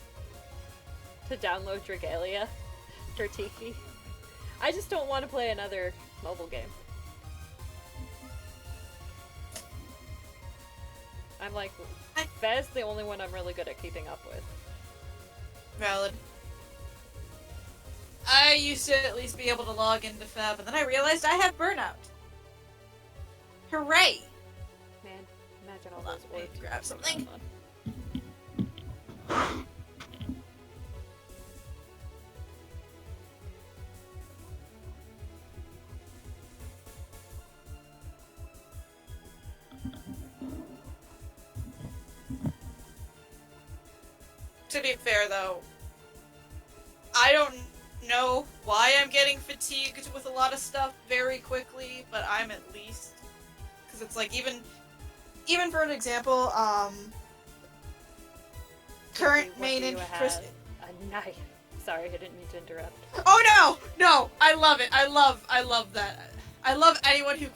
download Dragalia for Tiki. I just don't want to play another mobile game. I'm like, Fez the only one I'm really good at keeping up with. Valid. I used to at least be able to log into Fab, and then I realized I have burnout. Hooray! Man, imagine all Hold those on, orbs. grab something. To be fair, though, I don't know why I'm getting fatigued with a lot of stuff very quickly, but I'm at least, because it's like even for an example, current main interest. A knife. Sorry, I didn't mean to interrupt. Oh no! I love it. I love that. I love anyone who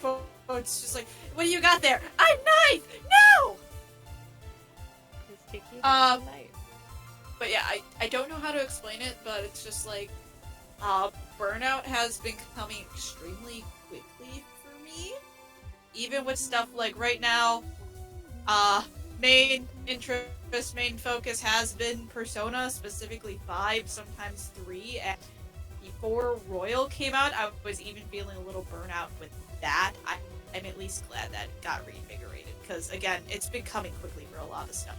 quotes just like, "What do you got there?" A knife. No. Is Tiki a knife? But yeah, I don't know how to explain it, but it's just like, burnout has been coming extremely quickly for me. Even with stuff like right now, main interest, main focus has been Persona, specifically 5, sometimes 3, and before Royal came out, I was even feeling a little burnout with that. I'm at least glad that it got reinvigorated, because again, it's been coming quickly for a lot of stuff.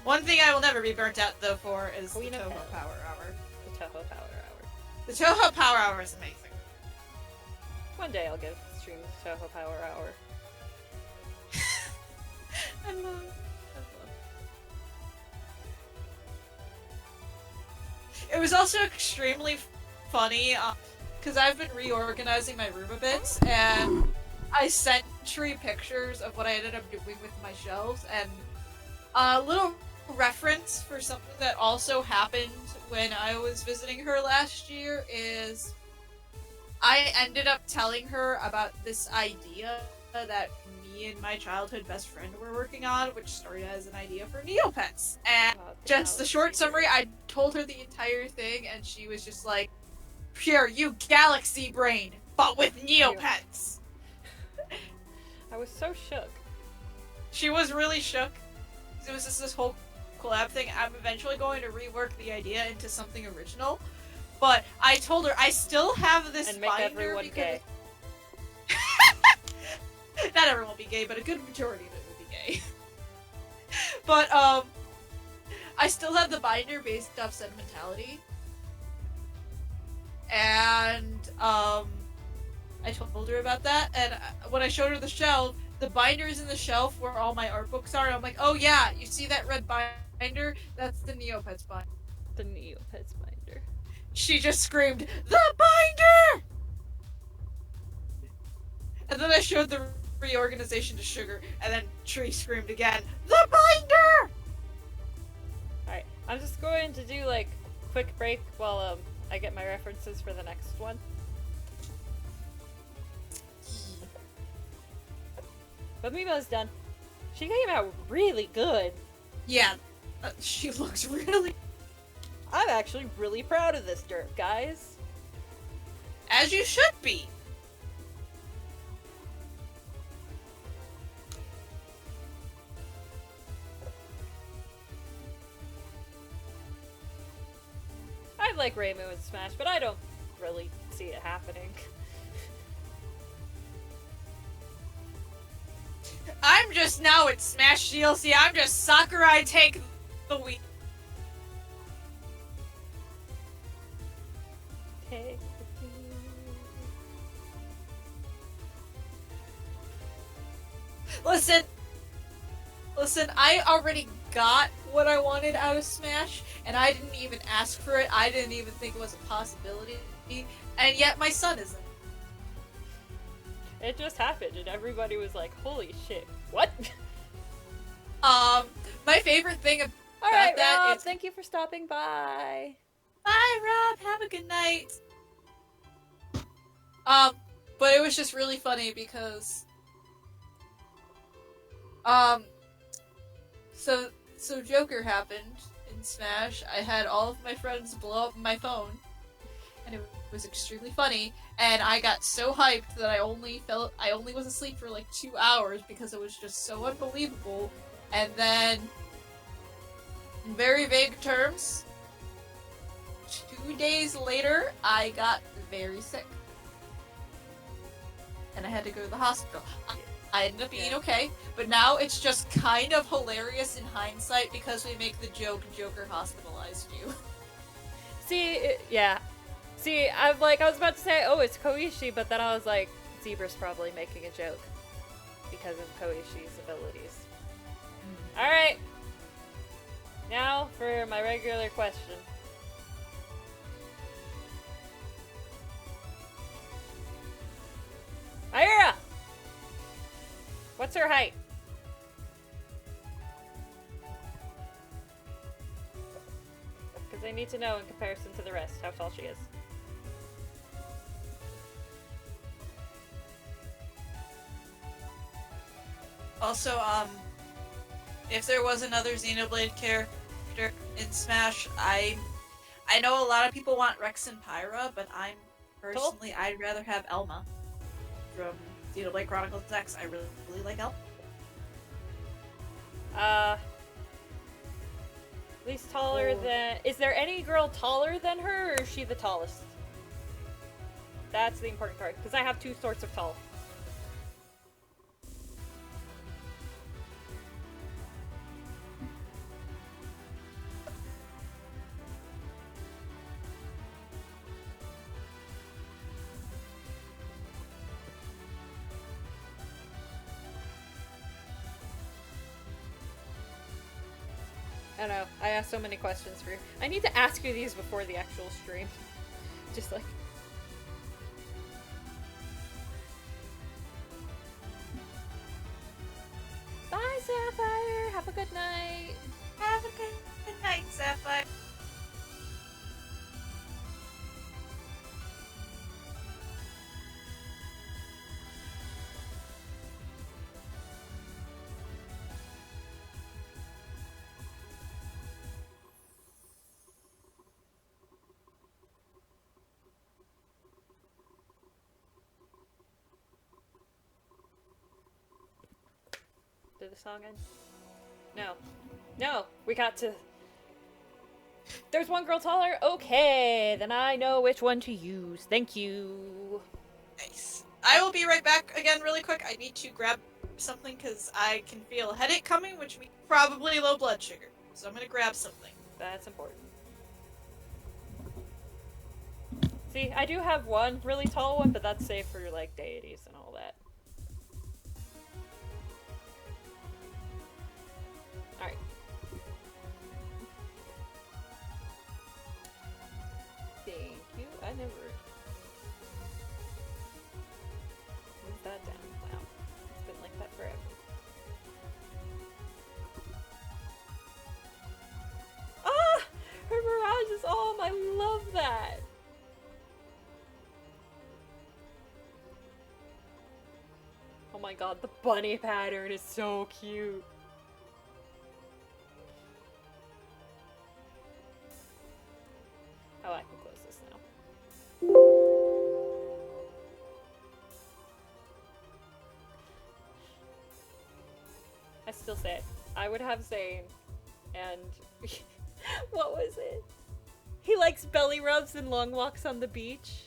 One thing I will never be burnt out, though, for is Queen the of Toho Hell. Power Hour. The Toho Power Hour. The Toho Power Hour is amazing. One day I'll get stream Toho Power Hour. I love. It was also extremely funny, because I've been reorganizing my room a bit, and I sent Tree pictures of what I ended up doing with my shelves, and a little reference for something that also happened when I was visiting her last year is I ended up telling her about this idea that me and my childhood best friend were working on, which started as an idea for Neopets. And just the short summary, I told her the entire thing, and she was just like, "Pure, you galaxy brain, but with Neopets." I was so shook. She was really shook. It was just this whole collab thing. I'm eventually going to rework the idea into something original. But I told her I still have this And make binder everyone because gay. not everyone will be gay, but a good majority of it will be gay. But I still have the binder based off sentimentality. And I told her about that, and when I showed her the shelf, the binder is in the shelf where all my art books are, and I'm like, oh yeah, you see that red binder? That's the Neopets binder. The Neopets binder. She just screamed, the binder! And then I showed the reorganization to Sugar, and then Tree screamed again, the binder! Alright, I'm just going to do like quick break while I get my references for the next one. But Mimo's done. She came out really good. Yeah, she looks really... I'm actually really proud of this derp, guys. As you should be. I like Reimu and Smash, but I don't really see it happening. I'm just now at Smash DLC. I'm just Sakurai take the week. Take the Listen, I already got what I wanted out of Smash, and I didn't even ask for it. I didn't even think it was a possibility, and yet my son isn't. It just happened, and everybody was like, holy shit, what? My favorite thing about Alright, that Rob, is... thank you for stopping by. Bye, Rob. Have a good night. But it was just really funny because... So Joker happened in Smash. I had all of my friends blow up my phone, and it was extremely funny. And I got so hyped that I only was asleep for like 2 hours because it was just so unbelievable. And then, in very vague terms, 2 days later, I got very sick, and I had to go to the hospital. I ended up being okay, but now it's just kind of hilarious in hindsight because we make the joke Joker hospitalized you. See, yeah. See, I was about to say, oh, it's Koishi, but then I was like, Zebra's probably making a joke because of Koishi's abilities. Alright. Now for my regular question. Ira! What's her height? Because I need to know in comparison to the rest how tall she is. Also, if there was another Xenoblade character in Smash, I know a lot of people want Rex and Pyra, but I'd rather have Elma from Xenoblade Chronicles X. I really, really like Elma. At least taller than... Is there any girl taller than her, or is she the tallest? That's the important part, because I have two sorts of tall. I don't know. I asked so many questions for you. I need to ask you these before the actual stream. Just like... Bye, Sapphire! Have a good night! Have a good night, Sapphire. the song end? No. No, we got to... There's one girl taller? Okay, then I know which one to use. Thank you. Nice. I will be right back again really quick. I need to grab something because I can feel a headache coming, which means probably low blood sugar. So I'm going to grab something. That's important. See, I do have one really tall one, but that's safe for, like, deities and all that. Alright. Thank you. I never... Move that down. Wow. It's been like that forever. Ah! Her mirage is on! I love that! Oh my god, the bunny pattern is so cute. Oh, I can close this now. I still say it. I would have Zane, and what was it? He likes belly rubs and long walks on the beach.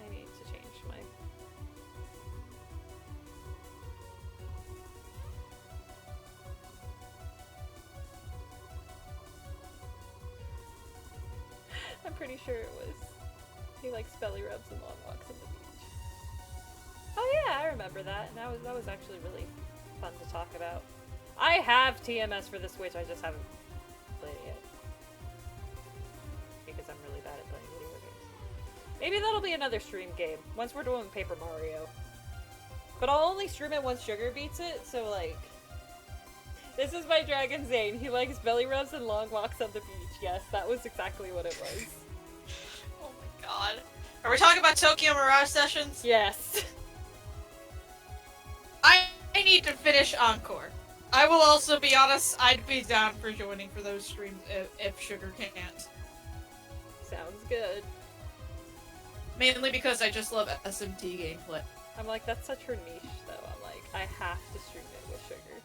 I need to change my... I'm pretty sure it was. He likes belly rubs and long walks on the beach. Oh yeah, I remember that. And that was actually really fun to talk about. I have TMS for the Switch, I just haven't played it yet. Because I'm really bad at playing video games. Maybe that'll be another stream game, once we're doing Paper Mario. But I'll only stream it once Sugar beats it, so like... This is my Dragon Zane. He likes belly rubs and long walks on the beach. Yes, that was exactly what it was. Oh my god. Are we talking about Tokyo Mirage Sessions? Yes. I need to finish Encore. I will also be honest, I'd be down for joining for those streams if Sugar can't. Sounds good. Mainly because I just love SMT gameplay. I'm like, that's such her niche, though. I'm like, I have to stream it with Sugar.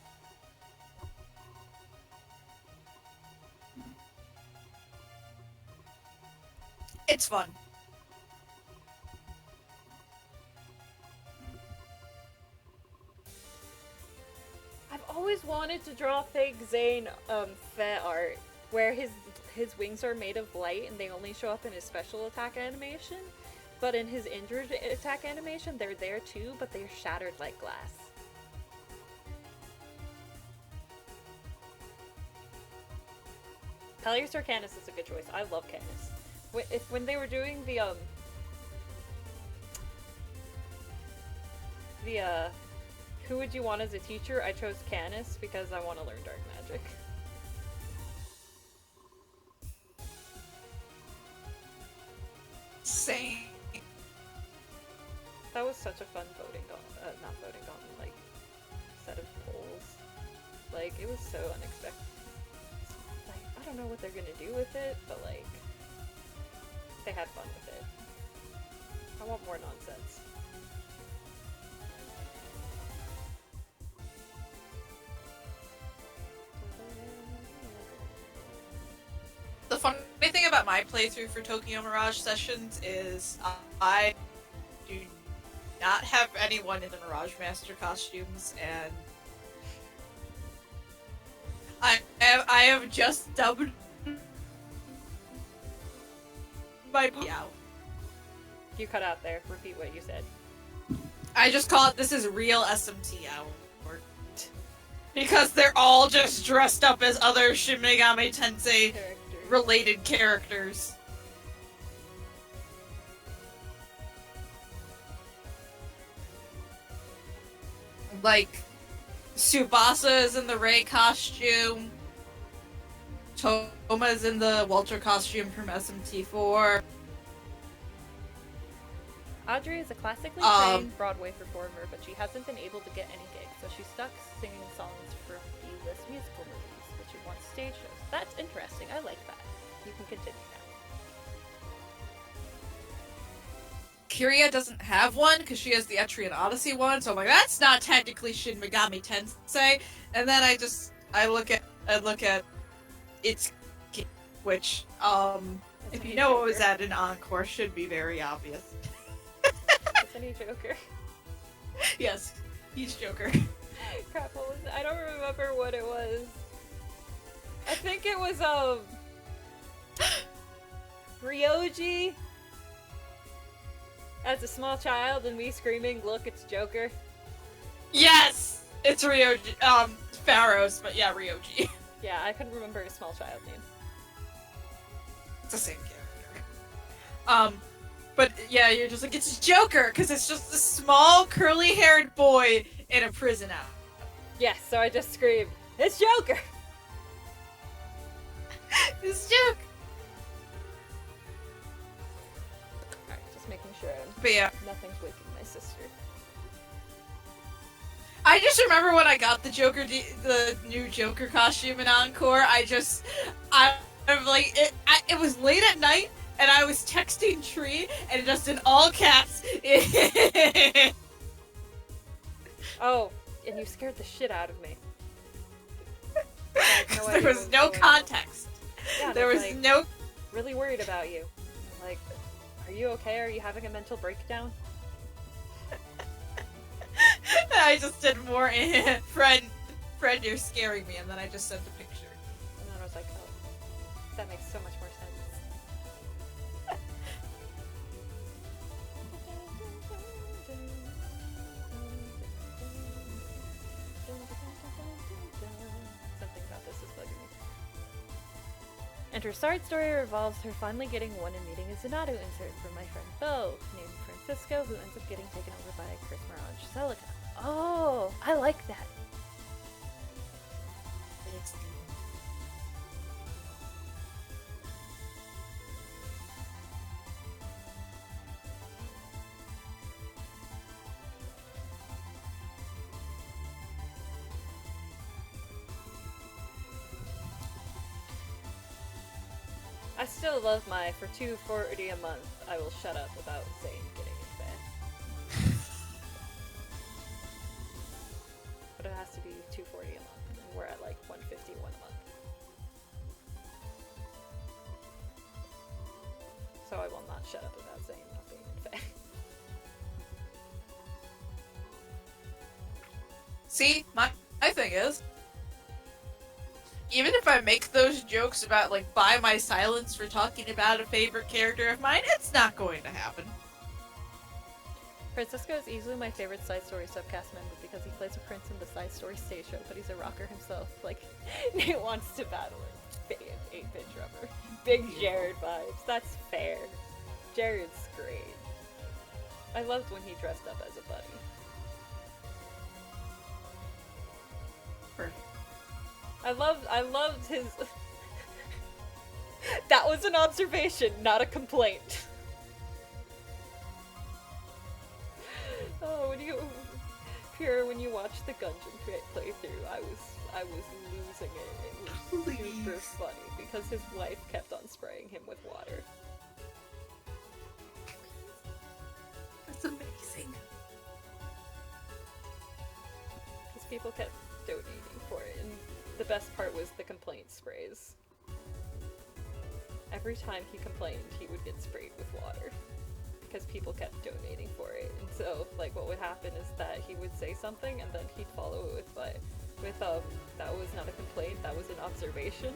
It's fun. I've always wanted to draw fake Zane Fet art, where his wings are made of light and they only show up in his special attack animation. But in his injured attack animation, they're there too, but they're shattered like glass. Palliser Canis is a good choice. I love Canis. When they were doing the who would you want as a teacher, I chose Canis because I want to learn dark magic. Same. That was such a fun not voting on, like, set of polls. Like, it was so unexpected. Like, I don't know what they're gonna do with it, but like, they had fun with it. I want more nonsense. The funny thing about my playthrough for Tokyo Mirage Sessions is I do not have anyone in the Mirage Master costumes, and I have just dubbed my out. You cut out there. Repeat what you said. I just call it, this is real SMT hour. Because they're all just dressed up as other Shin Megami Tensei related characters. Like, Tsubasa is in the Rei costume. Toma is in the Walter costume from SMT4. Audrey is a classically trained Broadway performer, but she hasn't been able to get any gigs, so she's stuck singing songs for B-list musical movies, but she wants stage shows. That's interesting. I like that. You can continue now. Kiria doesn't have one because she has the Etrian Odyssey one, so I'm like, that's not technically Shin Megami Tensei. And then I look at its, which if you know what was at an encore, should be very obvious. Isn't he Joker? Yes, he's Joker. Crap, what was it? I don't remember what it was. I think it was Ryoji as a small child and me screaming, "Look, it's Joker." Yes, it's Ryoji. Pharaohs, but yeah, Ryoji. Yeah, I couldn't remember his small child name. It's the same character. But yeah, you're just like, it's Joker, because it's just a small, curly-haired boy in a prison outfit. Yes, so I just screamed, "It's Joker!" It's Joker! Alright, just making sure But yeah. nothing's waking my sister. I just remember when I got the the new Joker costume in Encore, I'm like, it was late at night, and I was texting Tree, and just in all caps, Oh, and you scared the shit out of me. there was no context. Yeah, there was like, no... really worried about you. Like, are you okay? Are you having a mental breakdown? I just did more friend, you're scaring me, and then I just sent a picture. And then I was like, oh, that makes so much more sense. Something about this is bugging me. And her side story revolves her finally getting one and meeting a Zanado insert from my friend Bo, named Francisco, who ends up getting taken over by Chris Mirage Celica. Oh, I like that. I still love my for $2.40 a month. I will shut up about saying getting it back. But it has to be $2.40 a month, and we're at like $151 a month. So I will not shut up about saying not being in Fae. See, my thing is, even if I make those jokes about, like, buy my silence for talking about a favorite character of mine, it's not going to happen. Francisco is easily my favorite side story subcast member because he plays a prince in the side story stage show, but he's a rocker himself. Like, Nate wants to battle it. 8-bit drummer. Big Jared vibes. That's fair. Jared's great. I loved when he dressed up as a buddy. Perfect. I loved his... That was an observation, not a complaint. Oh, when you watch the Gungeon playthrough, I was losing it. It was super funny because his wife kept on spraying him with water. That's amazing. Because people kept donating for it, and the best part was the complaint sprays. Every time he complained, he would get sprayed with water. Because people kept donating for it. And so, like, what would happen is that he would say something, and then he'd follow it with that was not a complaint, that was an observation.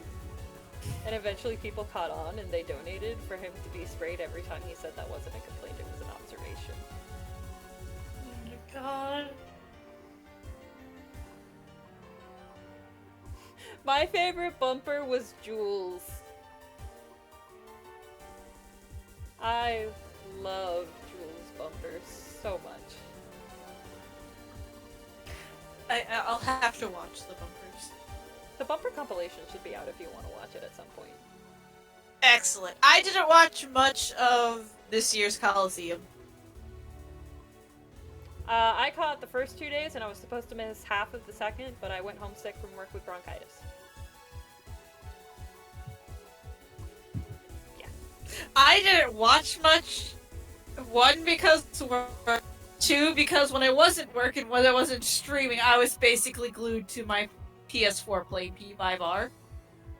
And eventually people caught on, and they donated for him to be sprayed every time he said that wasn't a complaint, it was an observation. Oh my god. My favorite bumper was Jules. I love Jules' bumper so much. I'll have to watch the bumpers. The bumper compilation should be out if you want to watch it at some point. Excellent. I didn't watch much of this year's Coliseum. I caught the first 2 days, and I was supposed to miss half of the second, but I went home sick from work with bronchitis. Yeah. I didn't watch much. One, because work. Two, because when I wasn't working, when I wasn't streaming, I was basically glued to my PS4 playing P5R.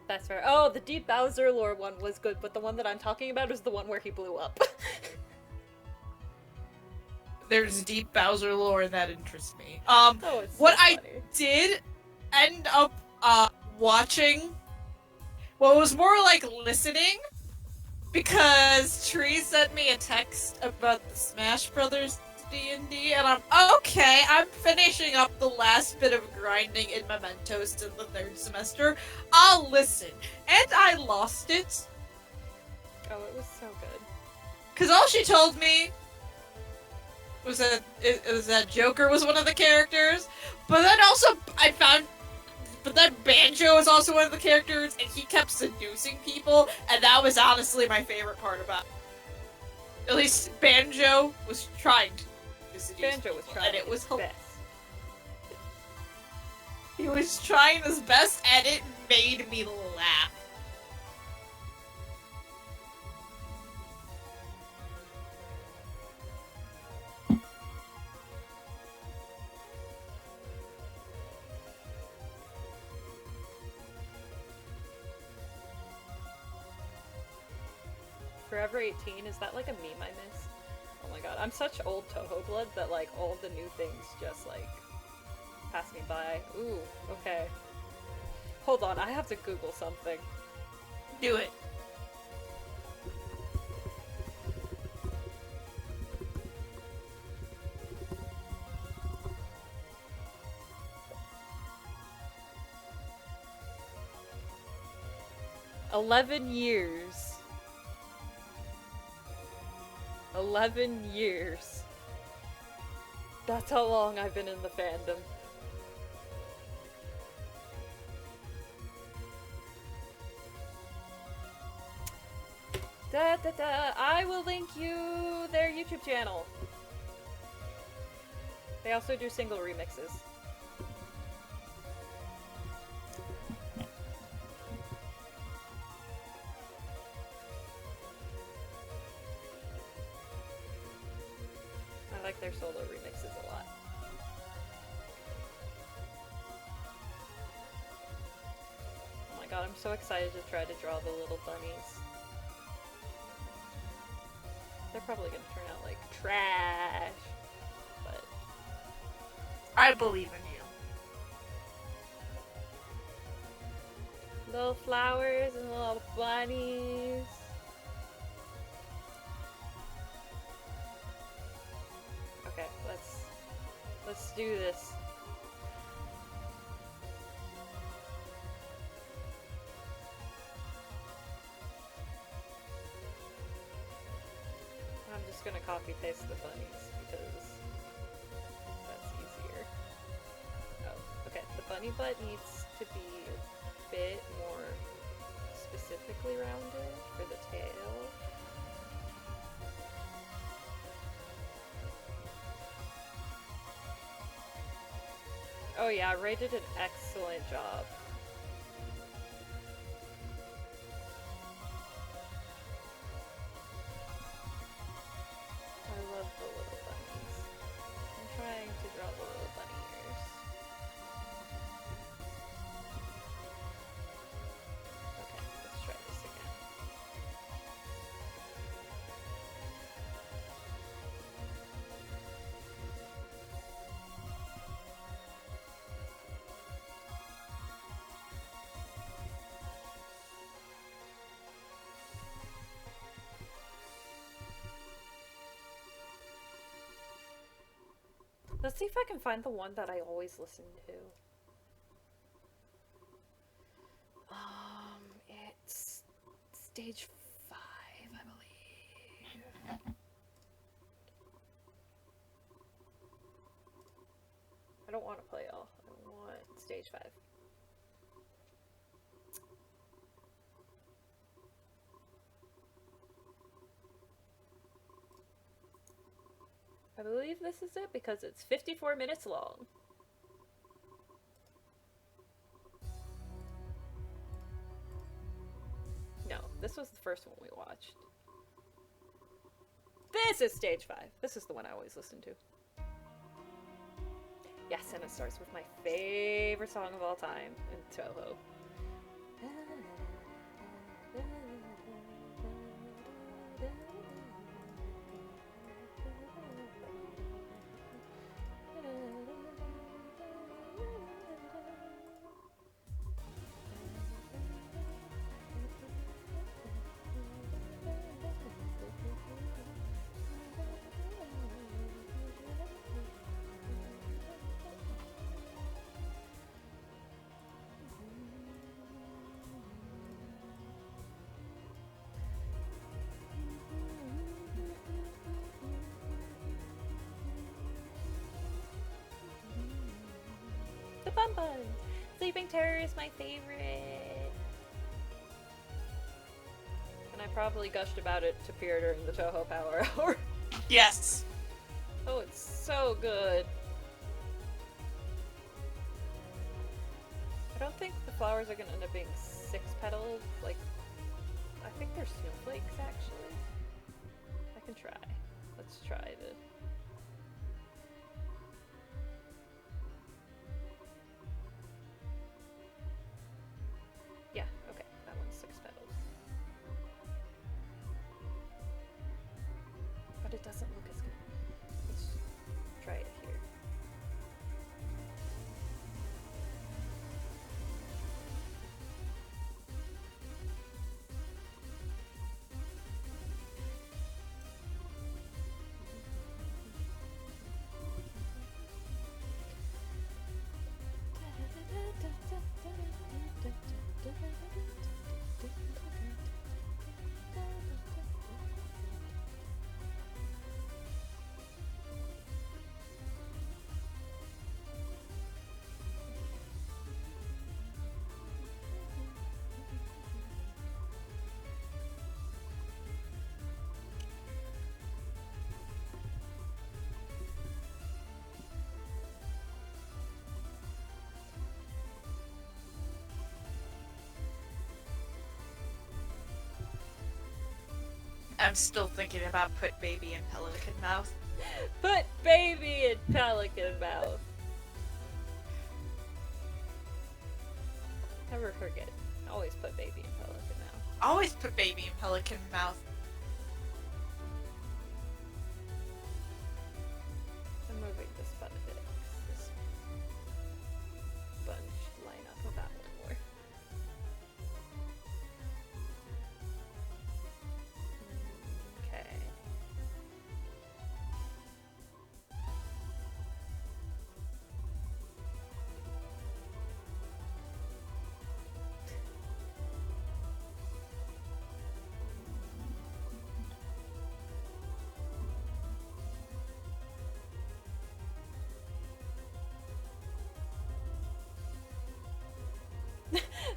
That's fair. Oh, the Deep Bowser lore one was good, but the one that I'm talking about is the one where he blew up. There's deep Bowser lore that interests me. Oh, it's so what funny. I did end up watching, well, it was more like listening, because Tree sent me a text about the Smash Brothers D&D, and I'm finishing up the last bit of grinding in Mementos in the 3rd semester. I'll listen. And I lost it. Oh, it was so good. Because all she told me was that Joker was one of the characters, but then also but then Banjo is also one of the characters, and he kept seducing people, and that was honestly my favorite part about it. At least Banjo was trying to seduce Banjo was people, trying and it was his best. He was trying his best, and it made me laugh. Forever 18, is that like a meme I miss? Oh my god, I'm such old Toho blood that like all the new things just like pass me by. Ooh, okay. Hold on, I have to Google something. Do it. $11 years. 11 years. That's how long I've been in the fandom. Da da da! I will link you their YouTube channel. They also do single remixes. I like their solo remixes a lot. Oh my god, I'm so excited to try to draw the little bunnies. They're probably gonna turn out like trash, but I believe in you. little flowers and little bunnies. Okay, let's do this. I'm just gonna copy paste the bunnies because that's easier. Oh, okay. The bunny butt needs to be a bit more specifically rounded for the tail. Oh yeah, Ray did an excellent job. I love the little bunnies. I'm trying to draw the little bunny ears. Okay, let's try this again. Let's see if I can find the one that I always listen to. It's stage 5, I believe. I don't want to play all. I want stage 5. I believe this is it because it's 54 minutes long. No, this was the first one we watched. This is stage 5. This is the one I always listen to. Yes, and it starts with my favorite song of all time in Toho. The Bum Buns! Sleeping Terror is my favorite! And I probably gushed about it to Pierre during the Toho Power Hour. Yes. Oh, it's so good. I don't think the flowers are gonna end up being 6 petals. Like, I think they're snowflakes, actually. I can try. Let's try the... Yeah, okay, that one's 6 petals. But it doesn't look as good. Let's try it here. I'm still thinking about Put Baby in Pelican Mouth. Put baby in pelican mouth. Never forget. Always put baby in pelican mouth. Always put Baby in Pelican Mouth. I'm moving this button a bit. This bunch line up with that one more. Okay.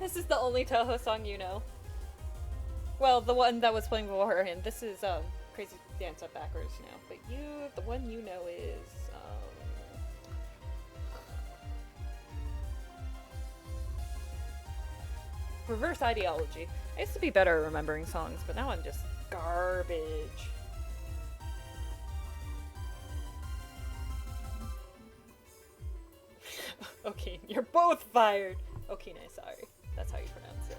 This is the only Toho song you know. Well, the one that was playing beforehand. This is Crazy Dance Up Backwards now. But the one you know is Reverse Ideology. I used to be better at remembering songs, but now I'm just garbage. Okay, you're both fired. Okine, sorry. That's how you pronounce it.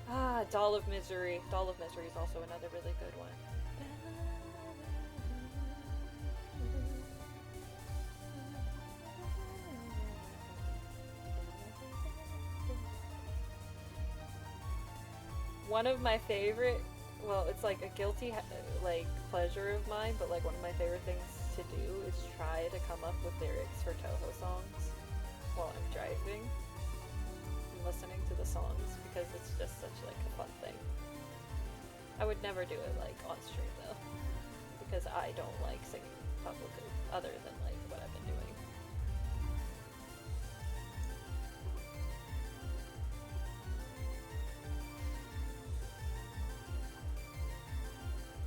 Ah, Doll of Misery. Doll of Misery is also another really good one. One of my favorite, well, it's like a guilty like pleasure of mine, but like one of my favorite things to do is try to come up with lyrics for Toho songs while I'm driving and listening to the songs, because it's just such like a fun thing. I would never do it like on stream though, because I don't like singing publicly other than like what I've been doing.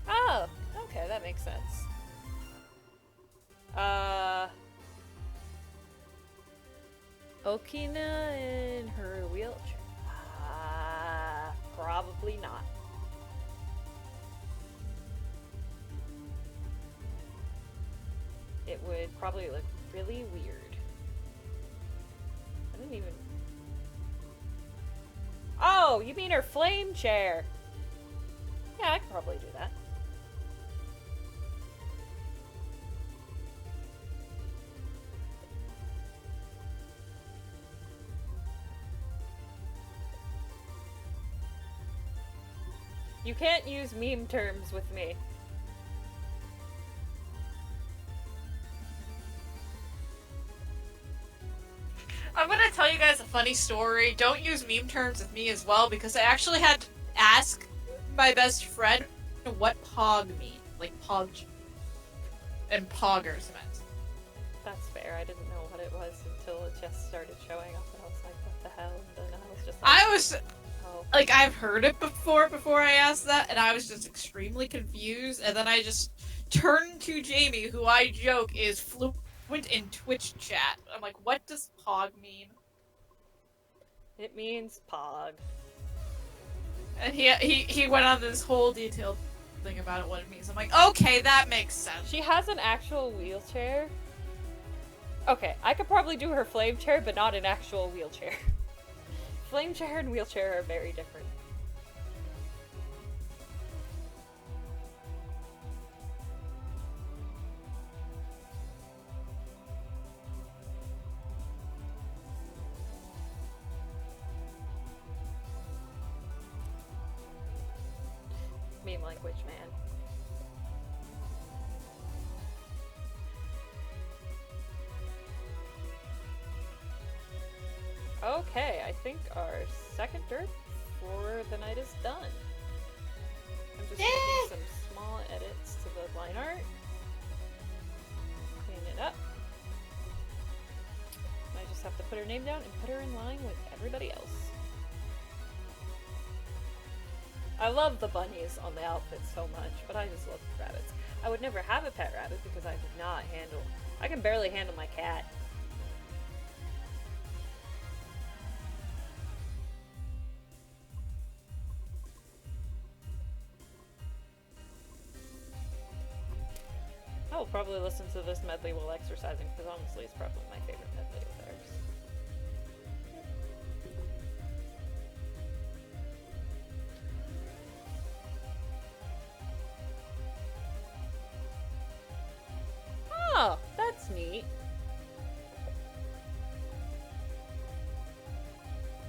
Oh, okay. Okay, that makes sense. Okina in her wheelchair. Probably not. It would probably look really weird. I didn't even... Oh, you mean her flame chair? Yeah, I could probably do that. You can't use meme terms with me. I'm gonna tell you guys a funny story. Don't use meme terms with me as well, because I actually had to ask my best friend what pog mean. Like pog and poggers meant. That's fair. I didn't know what it was until it just started showing up, and I was like, what the hell? And then I was just like... Like, I've heard it before I asked that, and I was just extremely confused, and then I just turned to Jamie, who I joke is fluent in Twitch chat. I'm like, what does pog mean? It means pog. And he went on this whole detailed thing about it, what it means. I'm like, okay, that makes sense. She has an actual wheelchair. Okay, I could probably do her flame chair, but not an actual wheelchair. Flame chair and wheelchair are very different. Meme language, man. Okay, I think our second derp for the night is done. I'm just making some small edits to the line art. Clean it up. I just have to put her name down and put her in line with everybody else. I love the bunnies on the outfit so much, but I just love rabbits. I would never have a pet rabbit because I could not handle... I can barely handle my cat. I will probably listen to this medley while exercising because honestly it's probably my favorite medley of theirs. Oh, that's neat.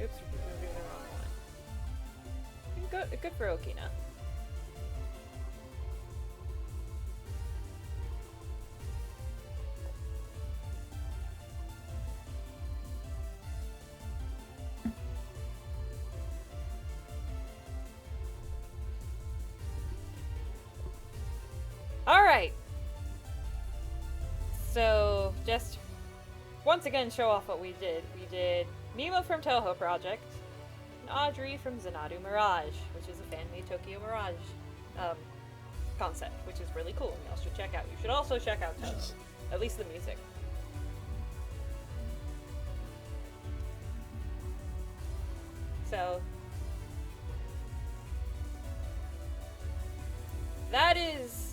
Oops, we're moving the wrong one. Good for Okina. Alright. So, just once again show off what we did. We did Mima from Toho Project, and Audrey from Xanadu Mirage, which is a fan-made Tokyo Mirage concept, which is really cool and you all should check out. You should also check out Toho, at least the music. So, that is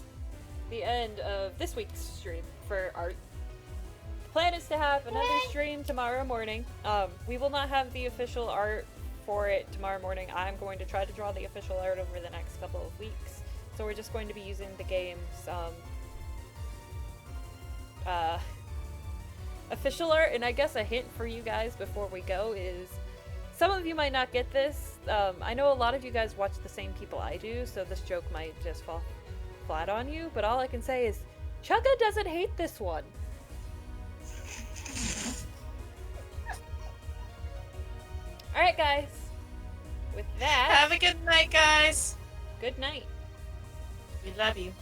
the end of this week's stream for art. The plan is to have another stream tomorrow morning. We will not have the official art for it tomorrow morning. I'm going to try to draw the official art over the next couple of weeks. So we're just going to be using the game's official art. And I guess a hint for you guys before we go is, some of you might not get this. I know a lot of you guys watch the same people I do, so this joke might just fall flat on you, but all I can say is Chugga doesn't hate this one. Alright guys, with that, Have a good night, guys. good night. We love you.